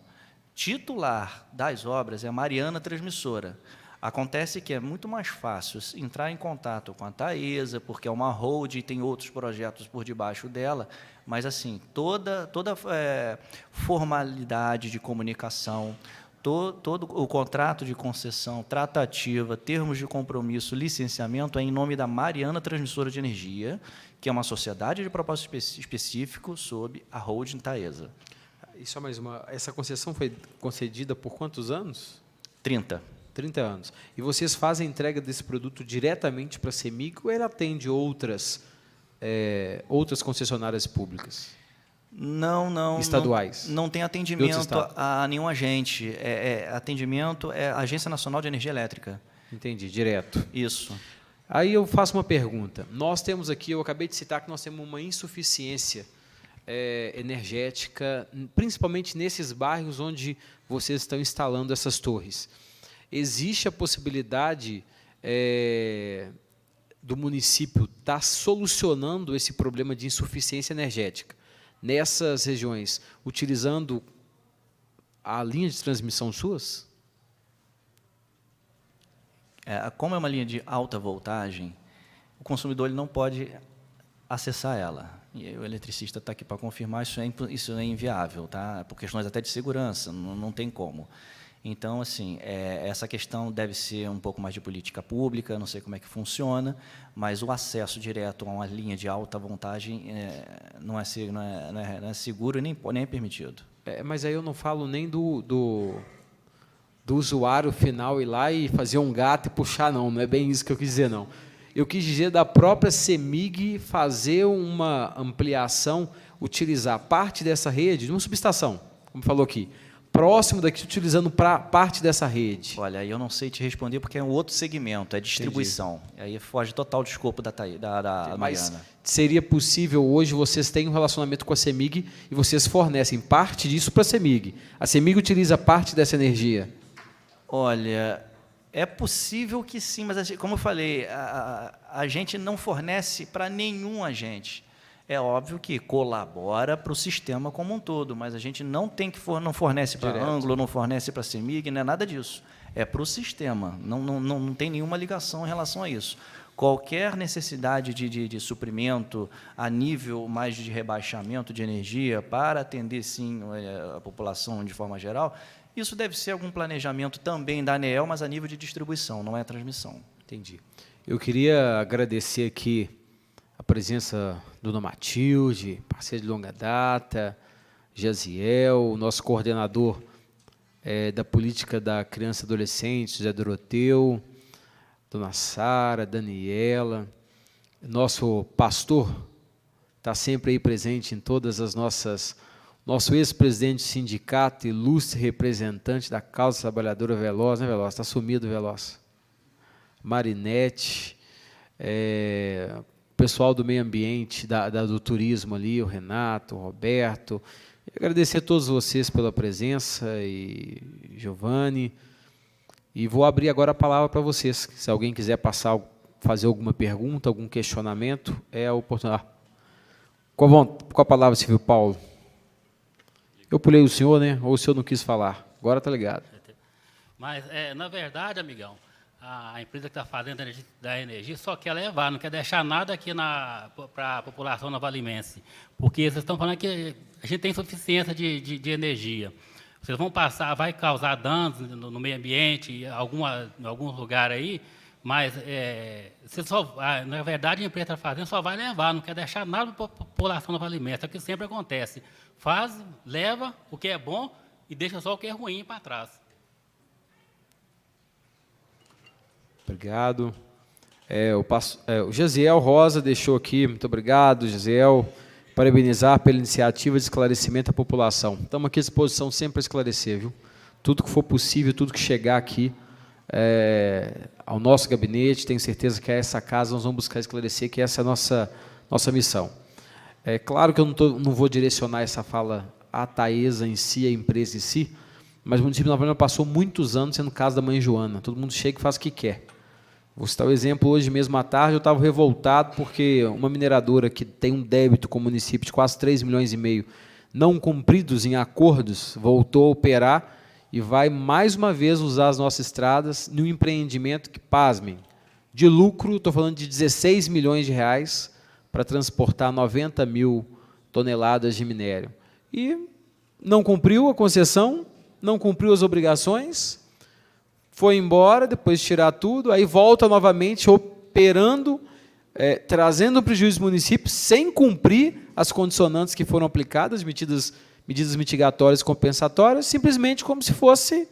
titular das obras é a Mariana Transmissora. Acontece que é muito mais fácil entrar em contato com a Taesa, porque é uma holding e tem outros projetos por debaixo dela, mas, assim, toda formalidade de comunicação, todo o contrato de concessão, tratativa, termos de compromisso, licenciamento é em nome da Mariana Transmissora de Energia, que é uma sociedade de propósito específico sob a holding Taesa. E só mais uma, essa concessão foi concedida por quantos anos? 30. 30 anos. E vocês fazem a entrega desse produto diretamente para a CEMIG ou ela atende outras concessionárias públicas? Não. Estaduais? Não tem atendimento a nenhum agente. Atendimento é a Agência Nacional de Energia Elétrica. Entendi, direto. Isso. Aí eu faço uma pergunta. Nós temos aqui, eu acabei de citar que nós temos uma insuficiência energética, principalmente nesses bairros onde vocês estão instalando essas torres. Existe a possibilidade do município estar solucionando esse problema de insuficiência energética nessas regiões, utilizando a linha de transmissão suas? Como é uma linha de alta voltagem, o consumidor ele não pode acessar ela. E o eletricista está aqui para confirmar, isso é inviável, tá? Por questões até de segurança, não tem como. Então, assim, essa questão deve ser um pouco mais de política pública, não sei como é que funciona, mas o acesso direto a uma linha de alta voltagem não é seguro e nem é permitido. Mas aí eu não falo nem do usuário final ir lá e fazer um gato e puxar, não é bem isso que eu quis dizer, não. Eu quis dizer da própria CEMIG fazer uma ampliação, utilizar parte dessa rede, de uma subestação, como falou aqui, próximo daqui, utilizando parte dessa rede. Olha, aí eu não sei te responder, porque é um outro segmento, é distribuição. Entendi. Aí foge total do escopo da Mas Mariana. seria possível, hoje, vocês têm um relacionamento com a CEMIG e vocês fornecem parte disso para a CEMIG. A CEMIG utiliza parte dessa energia? Olha, é possível que sim, mas, como eu falei, a gente não fornece para nenhum agente. É óbvio que colabora para o sistema como um todo, mas a gente não fornece para a Anglo, não fornece para a CEMIG, não é nada disso. É para o sistema, não tem nenhuma ligação em relação a isso. Qualquer necessidade de suprimento a nível mais de rebaixamento de energia para atender, sim, a população de forma geral, isso deve ser algum planejamento também da ANEEL, mas a nível de distribuição, não é transmissão. Entendi. Eu queria agradecer aqui a presença do Dona Matilde, parceiro de longa data, Jaziel, o nosso coordenador da política da criança e adolescente, José Doroteu, Dona Sara, Daniela, nosso pastor está sempre aí presente em todas as nosso ex-presidente do sindicato, ilustre representante da causa trabalhadora Veloz, né, Veloz? Está sumido, Veloz. Marinete, pessoal do meio ambiente, do turismo ali, o Renato, o Roberto. E agradecer a todos vocês pela presença, e Giovanni. E vou abrir agora a palavra para vocês. Se alguém quiser fazer alguma pergunta, algum questionamento, é a oportunidade. Com a palavra, Silvio Paulo. Eu pulei o senhor, né? Ou o senhor não quis falar? Agora está ligado. Mas, na verdade, amigão, a empresa que está fazendo da energia só quer levar, não quer deixar nada aqui para a população novalimense. Porque vocês estão falando que a gente tem insuficiência de energia. Vocês vão passar, vai causar danos no meio ambiente, em algum lugar aí, mas, na verdade, a empresa está fazendo só vai levar, não quer deixar nada para a população novalimense. É o que sempre acontece. Faz, leva o que é bom e deixa só o que é ruim para trás. Obrigado. O Jaziel Rosa deixou aqui, muito obrigado, Jaziel, parabenizar pela iniciativa de esclarecimento à população. Estamos aqui à disposição sempre para esclarecer, viu? Tudo que for possível, tudo que chegar aqui ao nosso gabinete, tenho certeza que a essa casa nós vamos buscar esclarecer, que essa é a nossa missão. É claro que eu não vou direcionar essa fala à Taesa em si, à empresa em si, mas o município de Nova Lima passou muitos anos sendo casa da mãe Joana. Todo mundo chega e faz o que quer. Vou citar o exemplo, hoje mesmo à tarde eu estava revoltado porque uma mineradora que tem um débito com o município de quase 3,5 milhões não cumpridos em acordos, voltou a operar e vai mais uma vez usar as nossas estradas num empreendimento que, pasmem, de lucro, estou falando de 16 milhões de reais, para transportar 90 mil toneladas de minério. E não cumpriu a concessão, não cumpriu as obrigações, foi embora, depois de tirar tudo, aí volta novamente operando, trazendo um prejuízo ao município, sem cumprir as condicionantes que foram aplicadas, medidas mitigatórias compensatórias, simplesmente como se fosse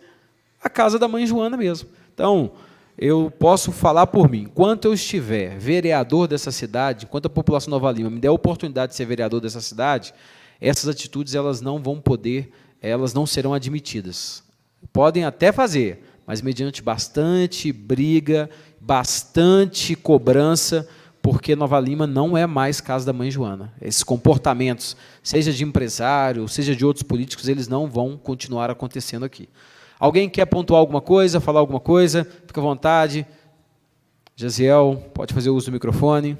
a casa da mãe Joana mesmo. Então, eu posso falar por mim, enquanto eu estiver vereador dessa cidade, enquanto a população de Nova Lima me der a oportunidade de ser vereador dessa cidade, essas atitudes elas não vão poder, elas não serão admitidas. Podem até fazer, mas mediante bastante briga, bastante cobrança, porque Nova Lima não é mais casa da mãe Joana. Esses comportamentos, seja de empresário, seja de outros políticos, eles não vão continuar acontecendo aqui. Alguém quer pontuar alguma coisa, falar alguma coisa? Fica à vontade. Jaziel, pode fazer uso do microfone.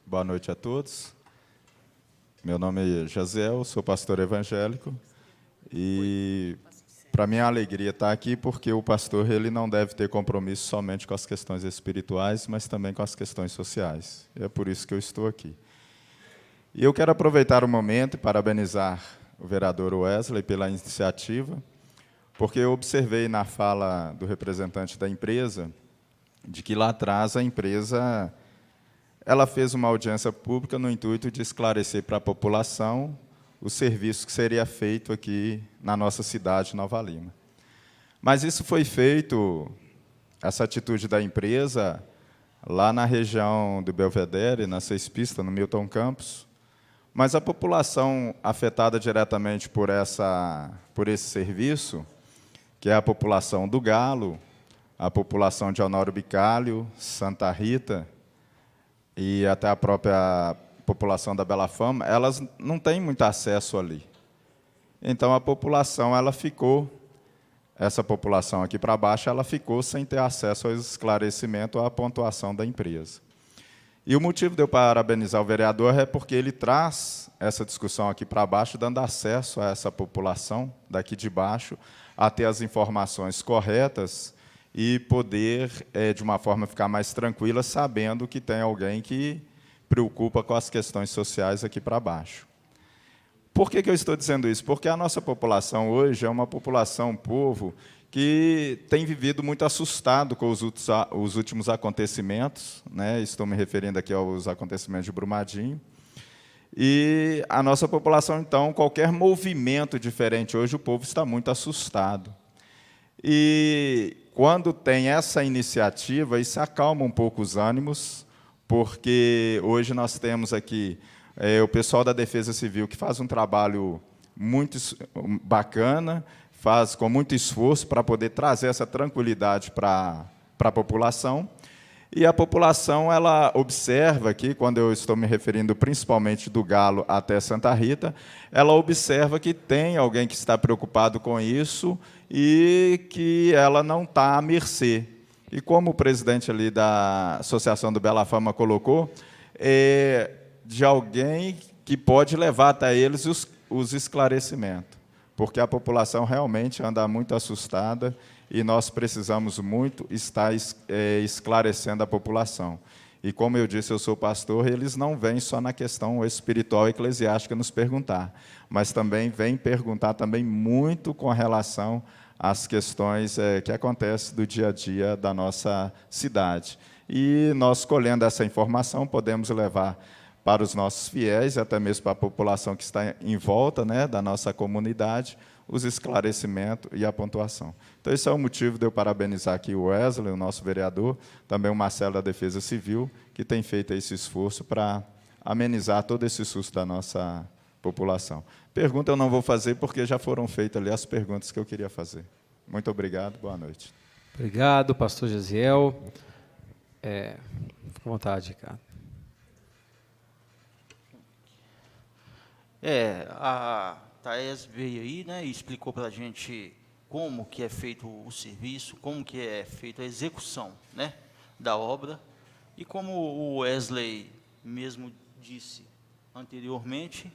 Boa noite a todos. Meu nome é Jaziel, sou pastor evangélico. E para mim é uma alegria estar aqui, porque o pastor ele não deve ter compromisso somente com as questões espirituais, mas também com as questões sociais. É por isso que eu estou aqui. E eu quero aproveitar o momento e parabenizar o vereador Wesley pela iniciativa, porque eu observei na fala do representante da empresa, de que lá atrás a empresa ela fez uma audiência pública no intuito de esclarecer para a população o serviço que seria feito aqui na nossa cidade, Nova Lima. Mas isso foi feito, essa atitude da empresa, lá na região do Belvedere, na 6 Pistas, no Milton Campos, mas a população afetada diretamente por esse serviço, que é a população do Galo, a população de Honório Bicalho, Santa Rita e até a própria população da Bela Fama, elas não têm muito acesso ali. Então, a população, essa população aqui para baixo, ela ficou sem ter acesso ao esclarecimento ou à pontuação da empresa. E o motivo de eu parabenizar o vereador é porque ele traz essa discussão aqui para baixo, dando acesso a essa população daqui de baixo a ter as informações corretas e poder, de uma forma, ficar mais tranquila, sabendo que tem alguém que preocupa com as questões sociais aqui para baixo. Por que eu estou dizendo isso? Porque a nossa população hoje é uma população, um povo, que tem vivido muito assustado com os últimos acontecimentos, né? Estou me referindo aqui aos acontecimentos de Brumadinho. E a nossa população, então, qualquer movimento diferente hoje, o povo está muito assustado. E quando tem essa iniciativa, isso acalma um pouco os ânimos, porque hoje nós temos aqui o pessoal da Defesa Civil, que faz um trabalho muito bacana, faz com muito esforço para poder trazer essa tranquilidade para a população. E a população ela observa aqui, quando eu estou me referindo principalmente do Galo até Santa Rita, ela observa que tem alguém que está preocupado com isso e que ela não está à mercê. E como o presidente ali da Associação do Bela Fama colocou, de alguém que pode levar até eles os esclarecimentos, porque a população realmente anda muito assustada e nós precisamos muito estar esclarecendo a população. E, como eu disse, eu sou pastor, eles não vêm só na questão espiritual e eclesiástica nos perguntar, mas também vêm perguntar também muito com relação às questões que acontecem do dia a dia da nossa cidade. E nós, colhendo essa informação, podemos levar para os nossos fiéis, e até mesmo para a população que está em volta, né, da nossa comunidade, os esclarecimentos e a pontuação. Então, esse é o motivo de eu parabenizar aqui o Wesley, o nosso vereador, também o Marcelo da Defesa Civil, que tem feito esse esforço para amenizar todo esse susto da nossa população. Pergunta eu não vou fazer, porque já foram feitas ali as perguntas que eu queria fazer. Muito obrigado, boa noite. Obrigado, pastor Jaziel. Fica à vontade, Ricardo. A Thaís veio aí, né, e explicou para a gente como que é feito o serviço, como que é feita a execução, né, da obra, e como o Wesley mesmo disse anteriormente,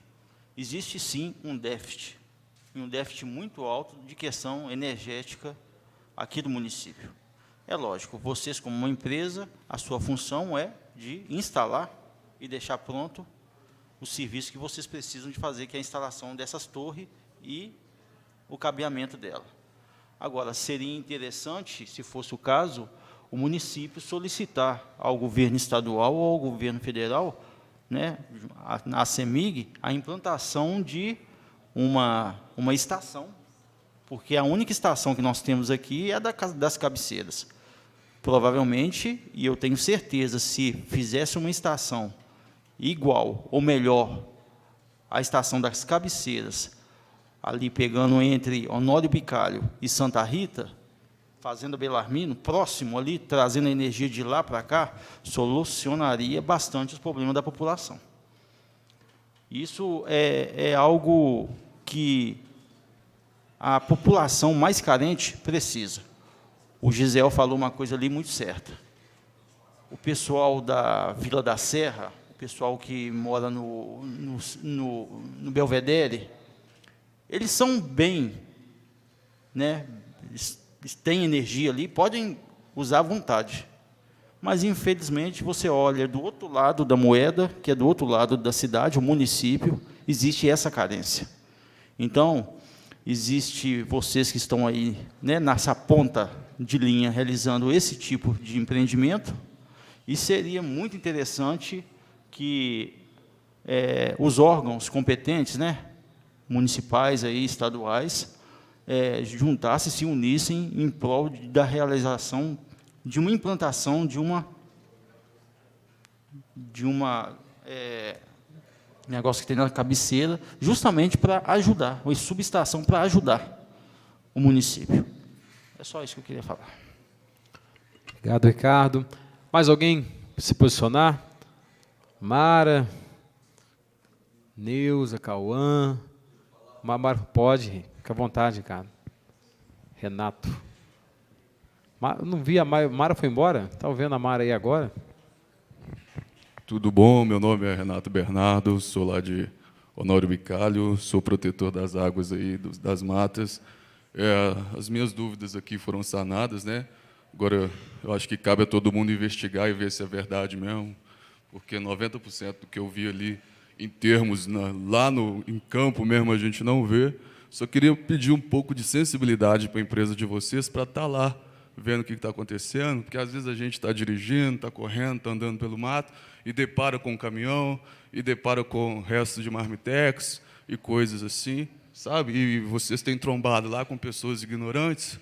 existe sim um déficit muito alto de questão energética aqui do município. É lógico, vocês como uma empresa, a sua função é de instalar e deixar pronto o serviço que vocês precisam de fazer, que é a instalação dessas torres e o cabeamento dela. Agora, seria interessante, se fosse o caso, o município solicitar ao governo estadual ou ao governo federal, né, na CEMIG, a implantação de uma estação, porque a única estação que nós temos aqui é a das cabeceiras. Provavelmente, e eu tenho certeza, se fizesse uma estação igual ou melhor a estação das Cabeceiras, ali pegando entre Honório Bicalho e Santa Rita, Fazenda Belarmino, próximo ali, trazendo a energia de lá para cá, solucionaria bastante os problemas da população. Isso é algo que a população mais carente precisa. O Gisel falou uma coisa ali muito certa. O pessoal da Vila da Serra, o pessoal que mora no Belvedere, eles são bem, né? Eles têm energia ali, podem usar à vontade. Mas, infelizmente, você olha do outro lado da moeda, que é do outro lado da cidade, o município, existe essa carência. Então, existe vocês que estão aí, né, nessa ponta de linha, realizando esse tipo de empreendimento, e seria muito interessante que os órgãos competentes, né, municipais, aí, estaduais, juntassem, se unissem em prol da realização de uma implantação de negócio que tem na cabeceira, justamente para ajudar, uma subestação para ajudar o município. É só isso que eu queria falar. Obrigado, Ricardo. Mais alguém se posicionar? Mara, Neuza, Cauã. Mara, pode, fica à vontade, Ricardo. Renato. Não vi a Mara. Mara foi embora? Está vendo a Mara aí agora? Tudo bom? Meu nome é Renato Bernardo, sou lá de Honório Bicalho, sou protetor das águas aí, das matas. As minhas dúvidas aqui foram sanadas, né? Agora, eu acho que cabe a todo mundo investigar e ver se é verdade mesmo, porque 90% do que eu vi ali, em termos, lá em campo mesmo, a gente não vê. Só queria pedir um pouco de sensibilidade para a empresa de vocês, para estar lá, vendo o que está acontecendo, porque às vezes a gente está dirigindo, está correndo, está andando pelo mato, e depara com um caminhão, e depara com restos de marmitex, e coisas assim, sabe? E vocês têm trombado lá com pessoas ignorantes,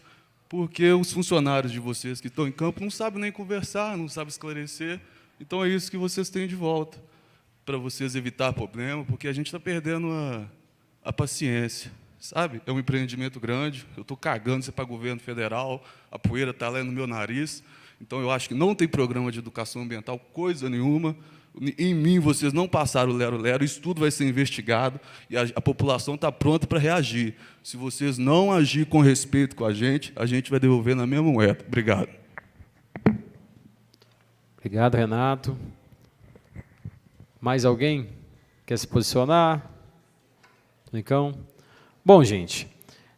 porque os funcionários de vocês que estão em campo não sabem nem conversar, não sabem esclarecer. Então é isso que vocês têm de volta, para vocês evitar problema, porque a gente está perdendo a paciência, sabe? É um empreendimento grande, eu estou cagando isso para o governo federal, a poeira está lá no meu nariz, então eu acho que não tem programa de educação ambiental, coisa nenhuma. Em mim, vocês não passaram o lero-lero, isso tudo vai ser investigado e a população está pronta para reagir. Se vocês não agirem com respeito com a gente vai devolver na mesma moeda. Obrigado. Obrigado, Renato. Mais alguém quer se posicionar? Nicão? Bom, gente,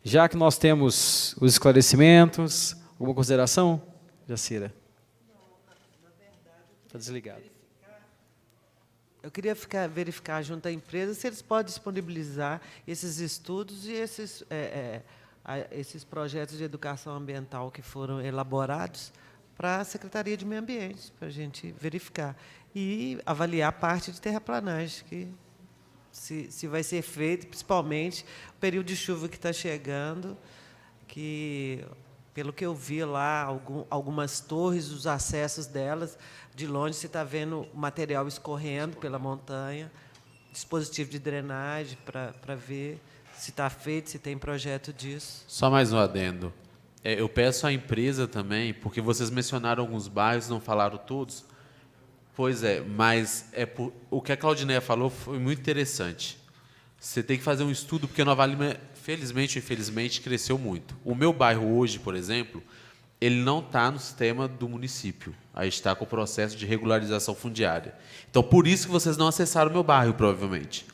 já que nós temos os esclarecimentos, alguma consideração, Jacira? Está desligado. Eu queria verificar junto à empresa se eles podem disponibilizar esses estudos e esses projetos de educação ambiental que foram elaborados para a Secretaria de Meio Ambiente, para a gente verificar. E avaliar a parte de terraplanagem, que se vai ser feito, principalmente o período de chuva que está chegando, que, pelo que eu vi lá, algumas torres, os acessos delas, de longe você está vendo o material escorrendo pela montanha, dispositivo de drenagem para ver se está feito, se tem projeto disso. Só mais um adendo. Eu peço à empresa também, porque vocês mencionaram alguns bairros, não falaram todos. Pois é, mas o que a Claudineia falou foi muito interessante. Você tem que fazer um estudo, porque Nova Lima, felizmente ou infelizmente, cresceu muito. O meu bairro hoje, por exemplo, ele não está no sistema do município. A gente está com o processo de regularização fundiária. Então, por isso que vocês não acessaram o meu bairro, provavelmente.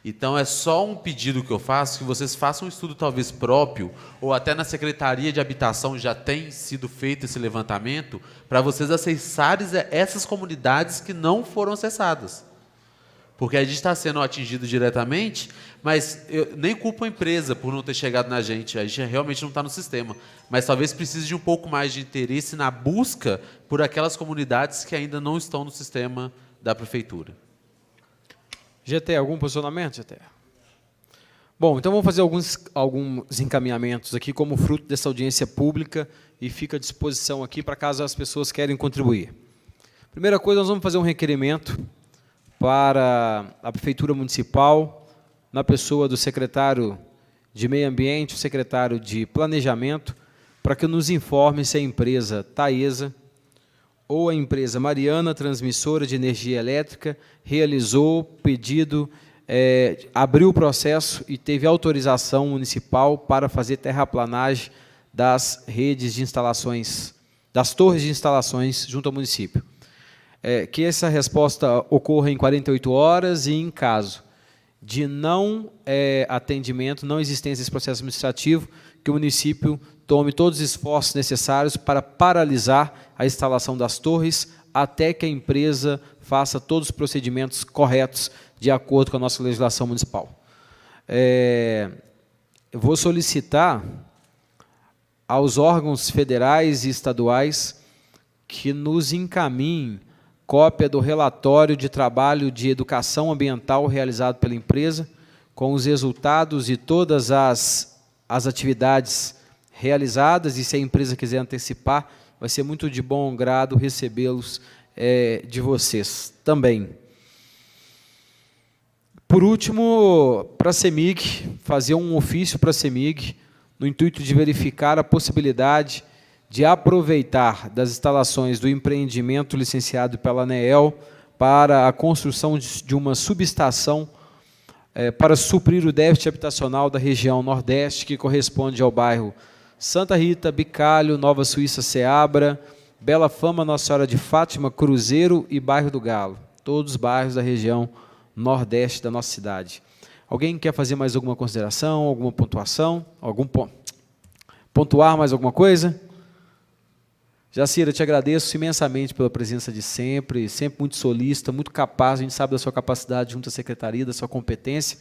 Então, é só um pedido que eu faço, que vocês façam um estudo talvez próprio, ou até na Secretaria de Habitação já tem sido feito esse levantamento, para vocês acessarem essas comunidades que não foram acessadas. Porque a gente está sendo atingido diretamente, mas eu nem culpo a empresa por não ter chegado na gente. A gente realmente não está no sistema. Mas talvez precise de um pouco mais de interesse na busca por aquelas comunidades que ainda não estão no sistema da prefeitura. GT, algum posicionamento, GT? Bom, então vamos fazer alguns encaminhamentos aqui como fruto dessa audiência pública e fica à disposição aqui para caso as pessoas querem contribuir. Primeira coisa, nós vamos fazer um requerimento para a Prefeitura Municipal na pessoa do secretário de Meio Ambiente, o secretário de Planejamento, para que nos informe se a empresa Taesa ou a empresa Mariana, transmissora de energia elétrica, realizou pedido, abriu o processo e teve autorização municipal para fazer terraplanagem das redes de instalações, das torres de instalações junto ao município. Que essa resposta ocorra em 48 horas e, em caso de não atendimento, não existência desse processo administrativo, que o município tome todos os esforços necessários para paralisar a instalação das torres até que a empresa faça todos os procedimentos corretos de acordo com a nossa legislação municipal. Eu vou solicitar aos órgãos federais e estaduais que nos encaminhem cópia do relatório de trabalho de educação ambiental realizado pela empresa, com os resultados de todas as atividades realizadas, e se a empresa quiser antecipar, vai ser muito de bom grado recebê-los de vocês também. Por último, para a CEMIG, fazer um ofício para a CEMIG, no intuito de verificar a possibilidade de aproveitar das instalações do empreendimento licenciado pela ANEEL para a construção de uma subestação para suprir o déficit habitacional da região Nordeste, que corresponde ao bairro Santa Rita, Bicalho, Nova Suíça, Ceabra, Bela Fama, Nossa Senhora de Fátima, Cruzeiro e Bairro do Galo, todos os bairros da região Nordeste da nossa cidade. Alguém quer fazer mais alguma consideração, alguma pontuação? Pontuar mais alguma coisa? Jacira, te agradeço imensamente pela presença de sempre muito solícita, muito capaz, a gente sabe da sua capacidade junto à secretaria, da sua competência.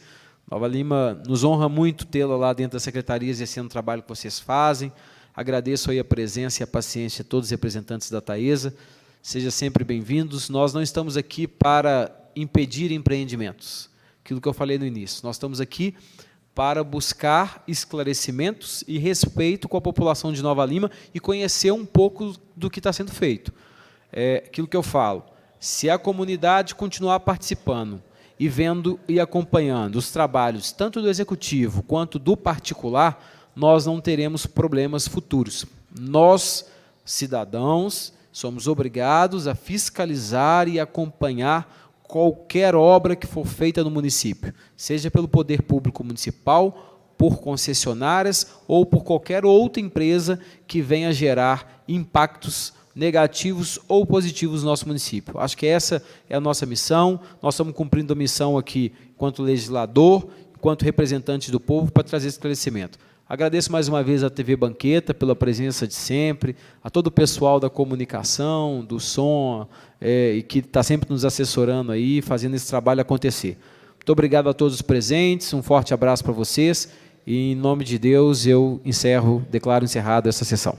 Nova Lima nos honra muito tê-la lá dentro da secretaria, exercendo o trabalho que vocês fazem. Agradeço aí a presença e a paciência de todos os representantes da Taesa. Sejam sempre bem-vindos. Nós não estamos aqui para impedir empreendimentos, aquilo que eu falei no início. Nós estamos aqui para buscar esclarecimentos e respeito com a população de Nova Lima e conhecer um pouco do que está sendo feito. Aquilo que eu falo, se a comunidade continuar participando e vendo e acompanhando os trabalhos, tanto do executivo quanto do particular, nós não teremos problemas futuros. Nós, cidadãos, somos obrigados a fiscalizar e acompanhar qualquer obra que for feita no município, seja pelo poder público municipal, por concessionárias ou por qualquer outra empresa que venha gerar impactos negativos ou positivos no nosso município. Acho que essa é a nossa missão, nós estamos cumprindo a missão aqui enquanto legislador, enquanto representante do povo, para trazer esclarecimento. Agradeço mais uma vez à TV Banqueta pela presença de sempre, a todo o pessoal da comunicação, do som, e que está sempre nos assessorando aí, fazendo esse trabalho acontecer. Muito obrigado a todos os presentes, um forte abraço para vocês, e em nome de Deus eu declaro encerrada essa sessão.